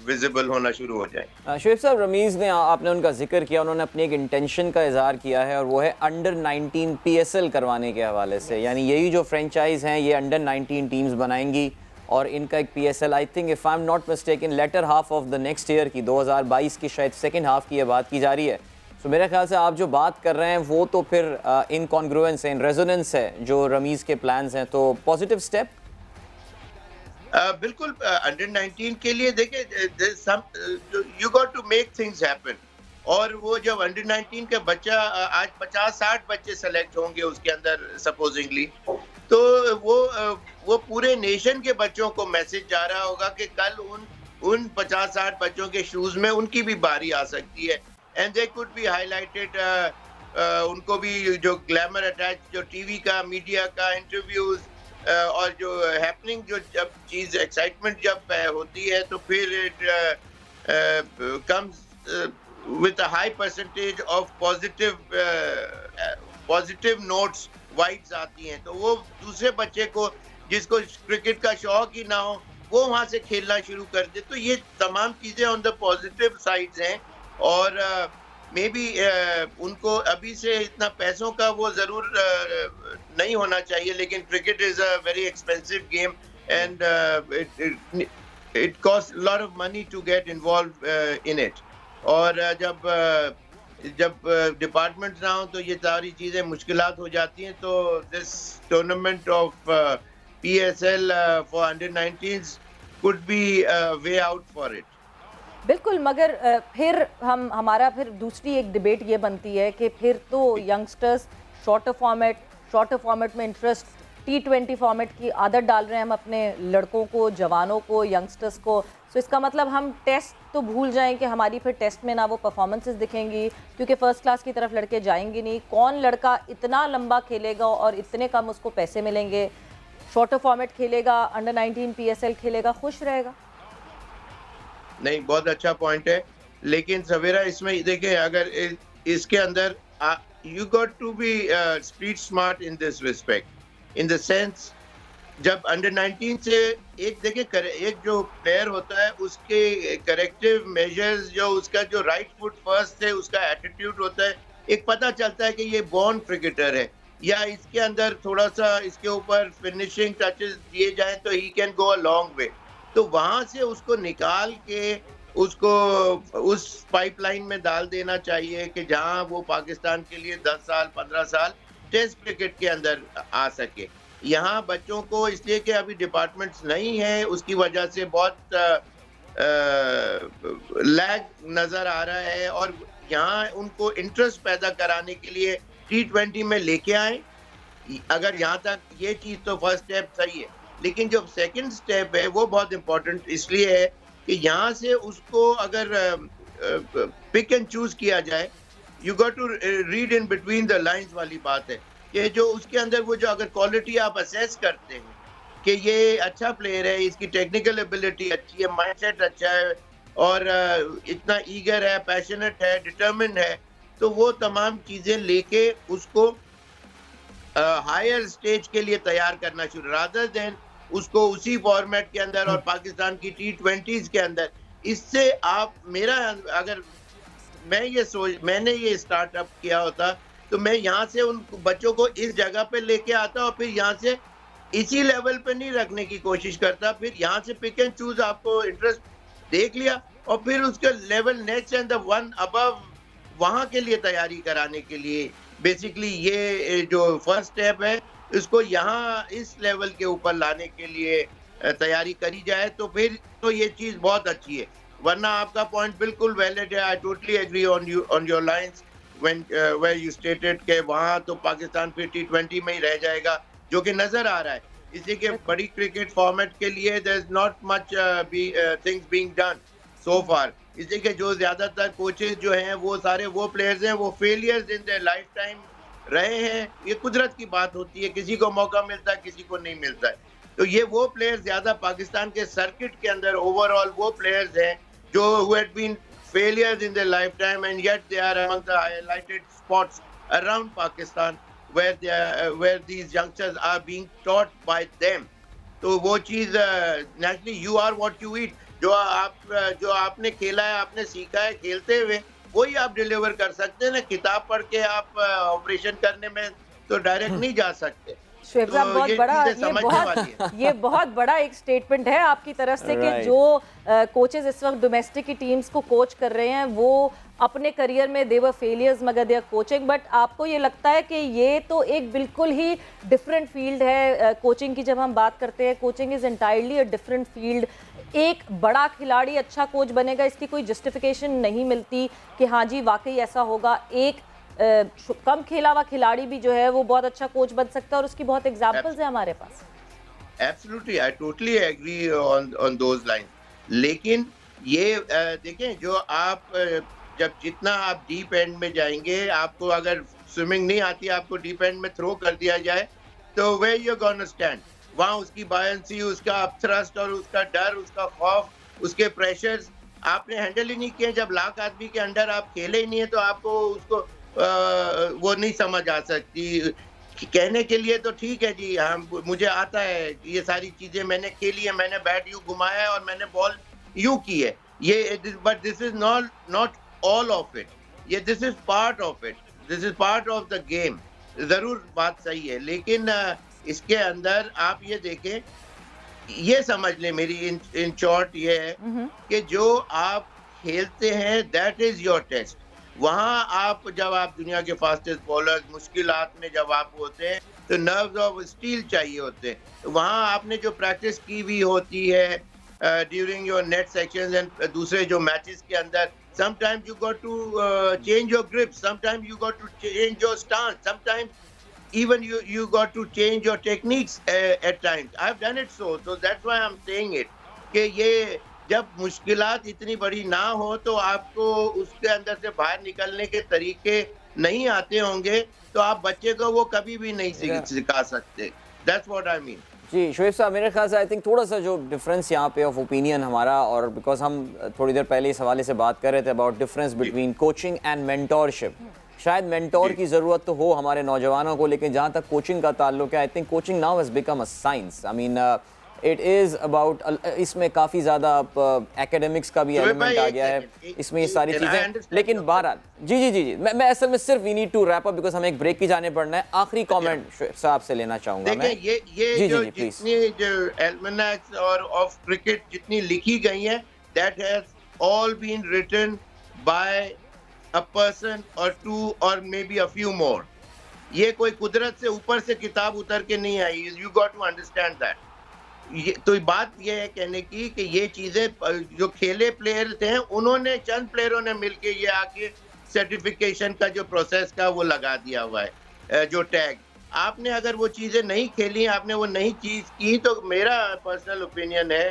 visible होना शुरू हो जाए। शुएब साहब, रमीज़ ने, आपने उनका जिक्र किया, उन्होंने अपनी एक इंटेंशन का इजहार किया है और वो है अंडर 19 PSL करवाने के हवाले से। यानी यही जो फ्रेंचाइज हैं ये अंडर 19 टीम्स बनाएंगी और इनका एक PSL, I think if I am not mistaken, later half of the next year की, 2022 की शायद सेकेंड हाफ की ये बात की जा रही है। तो मेरे ख्याल से आप जो बात कर रहे हैं वो तो फिर इनकॉन्ग्रुएंस है, इन रेजोनेंस है जो रमीज़ के प्लान्स हैं, तो पॉजिटिव स्टेप। बिल्कुल अंडर 19 के लिए देखिए, you got to make things happen. और वो जब अंडर 19 का बच्चा, आज 50-60 बच्चे सेलेक्ट होंगे उसके अंदर सपोजिंगली, तो वो पूरे नेशन के बच्चों को मैसेज जा रहा होगा कि कल उन 50-60 बच्चों के शूज में उनकी भी बारी आ सकती है। And they could be highlighted, उनको भी जो ग्लैमर अटैच, जो टीवी का, मीडिया का, इंटरव्यूज और जो हैपनिंग, जो जब चीज़ एक्साइटमेंट जब होती है तो फिर it comes with a high percentage of positive notes, vibes आती हैं। तो वो दूसरे बच्चे को जिसको क्रिकेट का शौक ही ना हो वो वहाँ से खेलना शुरू कर दे। तो ये तमाम चीज़ें ऑन द पॉजिटिव साइड्स हैं। और मे बी उनको अभी से इतना पैसों का वो ज़रूर नहीं होना चाहिए, लेकिन cricket is a very expensive game and it cost lot of money to get involve in it. और जब डिपार्टमेंट ना हो तो ये सारी चीज़ें मुश्किलात हो जाती हैं। तो this tournament of PSL for under 19 could be way out for it. बिल्कुल, मगर फिर हमारा फिर दूसरी एक डिबेट ये बनती है कि फिर तो यंगस्टर्स शॉर्टर फॉर्मेट में इंटरेस्ट T20 फॉर्मेट की आदत डाल रहे हैं हम अपने लड़कों को, जवानों को, यंगस्टर्स को। सो इसका मतलब हम टेस्ट तो भूल जाएं कि हमारी फिर टेस्ट में ना वो परफॉर्मेंसेस दिखेंगी, क्योंकि फर्स्ट क्लास की तरफ लड़के जाएंगे नहीं। कौन लड़का इतना लंबा खेलेगा और इतने कम उसको पैसे मिलेंगे? शॉर्टर फॉर्मेट खेलेगा, अंडर 19 PSL खेलेगा, खुश रहेगा। नहीं, बहुत अच्छा पॉइंट है, लेकिन सवेरा इसमें देखिए, अगर इसके अंदर you got to be street smart in this respect, in the sense जब अंडर 19 से एक जो प्लेयर होता है उसके करेक्टिव मेजर्स, जो उसका जो राइट फुट फर्स्ट है, उसका एटीट्यूड होता है, एक पता चलता है कि ये बॉर्न क्रिकेटर है, या इसके अंदर थोड़ा सा इसके ऊपर फिनिशिंग टचेस दिए जाएं तो he can go a long way. तो वहां से उसको निकाल के उसको उस पाइपलाइन में डाल देना चाहिए कि जहां वो पाकिस्तान के लिए 10 साल 15 साल टेस्ट क्रिकेट के अंदर आ सके। यहाँ बच्चों को इसलिए कि अभी डिपार्टमेंट्स नहीं है, उसकी वजह से बहुत लैग नज़र आ रहा है, और यहाँ उनको इंटरेस्ट पैदा कराने के लिए T20 में लेके आए। अगर यहाँ तक ये चीज़ तो फर्स्ट स्टेप सही है, लेकिन जो सेकंड स्टेप है वो बहुत इम्पोर्टेंट इसलिए है कि यहाँ से उसको अगर पिक एंड चूज किया जाए, you got to read in between the lines वाली बात है कि जो उसके अंदर वो जो अगर क्वालिटी आप असेस करते हैं कि ये अच्छा प्लेयर है, इसकी टेक्निकल एबिलिटी अच्छी है, माइंडसेट अच्छा है, और इतना ईगर है, पैशनेट है, डिटर्मिन्ड है, तो वो तमाम चीज़ें लेके उसको हायर स्टेज के लिए तैयार करना शुरू, रादर देन उसको उसी फॉर्मेट के अंदर और पाकिस्तान की T20s के अंदर। इससे आप अगर मैंने ये स्टार्टअप किया होता तो मैं यहाँ से उन बच्चों को इस जगह पे लेके आता और फिर यहाँ से इसी लेवल पे नहीं रखने की कोशिश करता, फिर यहाँ से पिक एंड चूज आपको इंटरेस्ट देख लिया और फिर उसके level next and the one above वहाँ के लिए तैयारी कराने के लिए बेसिकली ये जो फर्स्ट स्टेप है इसको यहाँ इस लेवल के ऊपर लाने के लिए तैयारी करी जाए तो फिर तो ये चीज़ बहुत अच्छी है। वरना आपका पॉइंट बिल्कुल वैलिड है, I totally agree on your lines when where you stated के वहाँ तो पाकिस्तान फिर T20 में ही रह जाएगा, जो कि नज़र आ रहा है। इसी के बड़ी क्रिकेट फॉर्मेट के लिए there is not much things being done so far. इसी के जो ज़्यादातर कोचेज जो हैं वो सारे वो प्लेयर्स हैं वो failures in their life time रहे हैं। ये कुदरत की बात होती है, किसी को मौका मिलता है किसी को नहीं मिलता है। तो ये वो प्लेयर्स ज़्यादा पाकिस्तान के सर्किट के अंदर ओवरऑल वो प्लेयर्स हैं जो who had been failures in their lifetime and yet they are among the highlighted spots around Pakistan where these youngsters are being taught by them। तो वो चीज़ naturally you are what you eat, जो आपने खेला है, आपने सीखा है खेलते हुए, वही आप डिलीवर कर सकते हैं ना। किताब पढ़ के आप ऑपरेशन करने में तो डायरेक्ट नहीं जा सकते। शुएब साहब ये बहुत बड़ा एक स्टेटमेंट है आपकी तरफ से कि जो कोचेस इस वक्त डोमेस्टिक की टीम्स को कोच कर रहे हैं वो अपने करियर में दे वर फेलियर्स मगर दे आर कोचिंग। बट आपको ये लगता है कि ये तो एक बिल्कुल ही डिफरेंट फील्ड है कोचिंग की। जब हम बात करते हैं coaching is entirely a different field. एक बड़ा खिलाड़ी अच्छा कोच बनेगा इसकी कोई जस्टिफिकेशन नहीं मिलती कि हाँ जी वाकई ऐसा होगा। एक कम खेला हुआ खिलाड़ी भी जो है वो बहुत अच्छा कोच बन सकता है और उसकी बहुत एग्जांपल्स है हमारे पास। Absolutely, I totally agree on those lines. लेकिन ये देखें, जो आप जब जितना आप डीप एंड में जाएंगे, आपको अगर स्विमिंग नहीं आती, आपको डीप एंड में थ्रो कर दिया जाए तो वेयर यू गोना स्टैंड, वहाँ उसकी बायंसी, उसका अपथ्रस्ट और उसका डर, उसका खौफ, उसके प्रेशर्स आपने हैंडल ही नहीं किए। जब लाख आदमी के अंडर आप खेले ही नहीं है तो आपको उसको वो नहीं समझ आ सकती। कहने के लिए तो ठीक है जी, हम मुझे आता है, ये सारी चीजें मैंने खेली है, मैंने बैट यूं घुमाया है और मैंने बॉल यूं की है, ये but this is not all of it, ये this is part of it, this is part of the game. जरूर बात सही है, लेकिन इसके अंदर आप ये देखें, ये समझ लें, मेरी इन शॉर्ट ये है कि जो आप खेलते हैं दैट इज योर टेस्ट। वहाँ आप जब आप दुनिया के फास्टेस्ट बॉलर्स, मुश्किलात में जब आप होते हैं तो नर्व्स ऑफ स्टील चाहिए होते हैं। तो वहाँ आपने जो प्रैक्टिस की हुई होती है during your net sections and दूसरे जो मैचेस के अंदर, sometimes you got to change your grip, sometimes you got to change your stance, sometimes even you got to change your techniques at times. I've done it so that's why I'm saying it कि ये जब मुश्किलात इतनी बड़ी ना हो तो आपको उसके अंदर से बाहर निकलने के तरीके नहीं आते होंगे तो आप बच्चे को वो कभी भी नहीं सिखा सकते. That's what I mean. जी शोएब साहब, मेरे ख्याल से आई थिंक थोड़ा सा जो डिफरेंस यहाँ पे ऑफ ओपिनियन हमारा, और बिकॉज हम थोड़ी देर पहले इस हवाले से बात कर रहे थे about difference between coaching and mentorship. शायद मेंटोर की ज़रूरत तो हो हमारे नौजवानों को, लेकिन जहाँ तक कोचिंग का ताल्लुक है, I think coaching now has become a science. I mean it is about, इसमें काफ़ी ज़्यादा एकेडमिक्स का भी एलिमेंट आ गया है इसमें, ये सारी चीज़ें. लेकिन बहरहाल जी मैं असल में सिर्फ we need to wrap up because हमें एक ब्रेक की जाने पड़ना है. आखिरी कमेंट साहब से लेना चाहूँगा मैं. ये जो जितनी जो एल्मनैक्स और ऑफ क्रिकेट जितनी लिखी गई हैं, that has all been written by a person or two or maybe a few more. ये कोई कुदरत से ऊपर से किताब उतर के नहीं आई. You got to understand that. तो बात ये है कहने की कि ये चीजें जो खेले प्लेयर थे उन्होंने, चंद प्लेयरों ने मिलके ये आके सर्टिफिकेशन का जो प्रोसेस का वो लगा दिया हुआ है जो टैग. आपने अगर वो चीजें नहीं खेली, आपने वो नहीं चीज की, तो मेरा पर्सनल ओपिनियन है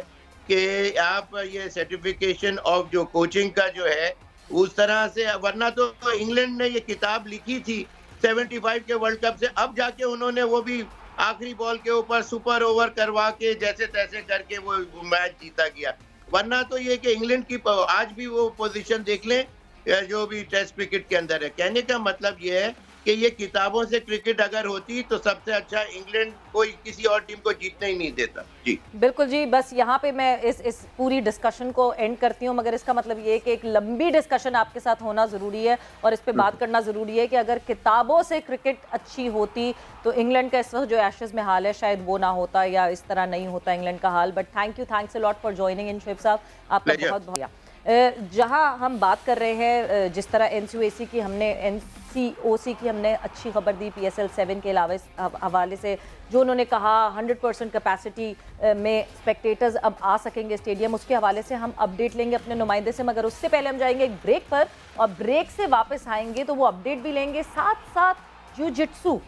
कि आप ये सर्टिफिकेशन ऑफ जो कोचिंग का जो है उस तरह से, वरना तो इंग्लैंड ने ये किताब लिखी थी 75 के वर्ल्ड कप से, अब जाके उन्होंने वो भी आखिरी बॉल के ऊपर सुपर ओवर करवा के जैसे तैसे करके वो मैच जीता गया. वरना तो ये कि इंग्लैंड की आज भी वो पोजीशन देख लें जो भी टेस्ट क्रिकेट के अंदर है. कहने का मतलब ये है कि ये किताबों से क्रिकेट अगर होती तो सबसे अच्छा इंग्लैंड कोई किसी और टीम को जीतने ही नहीं देता. जी बिल्कुल जी. बस यहाँ पे मैं इस पूरी डिस्कशन को एंड करती हूँ, मगर इसका मतलब ये है कि एक लंबी डिस्कशन आपके साथ होना ज़रूरी है और इस पे बात करना ज़रूरी है कि अगर किताबों से क्रिकेट अच्छी होती तो इंग्लैंड का इस वक्त जो एशेज़ में हाल है शायद वो ना होता या इस तरह नहीं होता इंग्लैंड का हाल. But thanks a lot for joining in. Shoaib साहब आपका बहुत बहुत जहाँ हम बात कर रहे हैं जिस तरह NCOC की हमने अच्छी खबर दी PSL 7 के हवाले से, जो उन्होंने कहा 100% कैपेसिटी में स्पेक्टेटर्स अब आ सकेंगे स्टेडियम, उसके हवाले से हम अपडेट लेंगे अपने नुमाइंदे से. मगर उससे पहले हम जाएंगे एक ब्रेक पर और ब्रेक से वापस आएंगे तो वो अपडेट भी लेंगे, साथ साथ जिu-जित्सु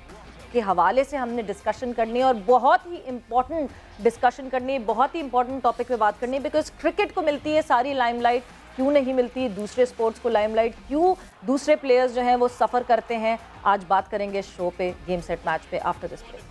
के हवाले से हमने डिस्कशन करनी है और बहुत ही इंपॉर्टेंट डिस्कशन करनी है, बहुत ही इंपॉर्टेंट टॉपिक पे बात करनी है. बिकॉज क्रिकेट को मिलती है सारी लाइमलाइट, क्यों नहीं मिलती दूसरे स्पोर्ट्स को लाइमलाइट, क्यों दूसरे प्लेयर्स जो हैं वो सफ़र करते हैं. आज बात करेंगे शो पे, गेम सेट मैच पे, आफ्टर दिस ब्रेक.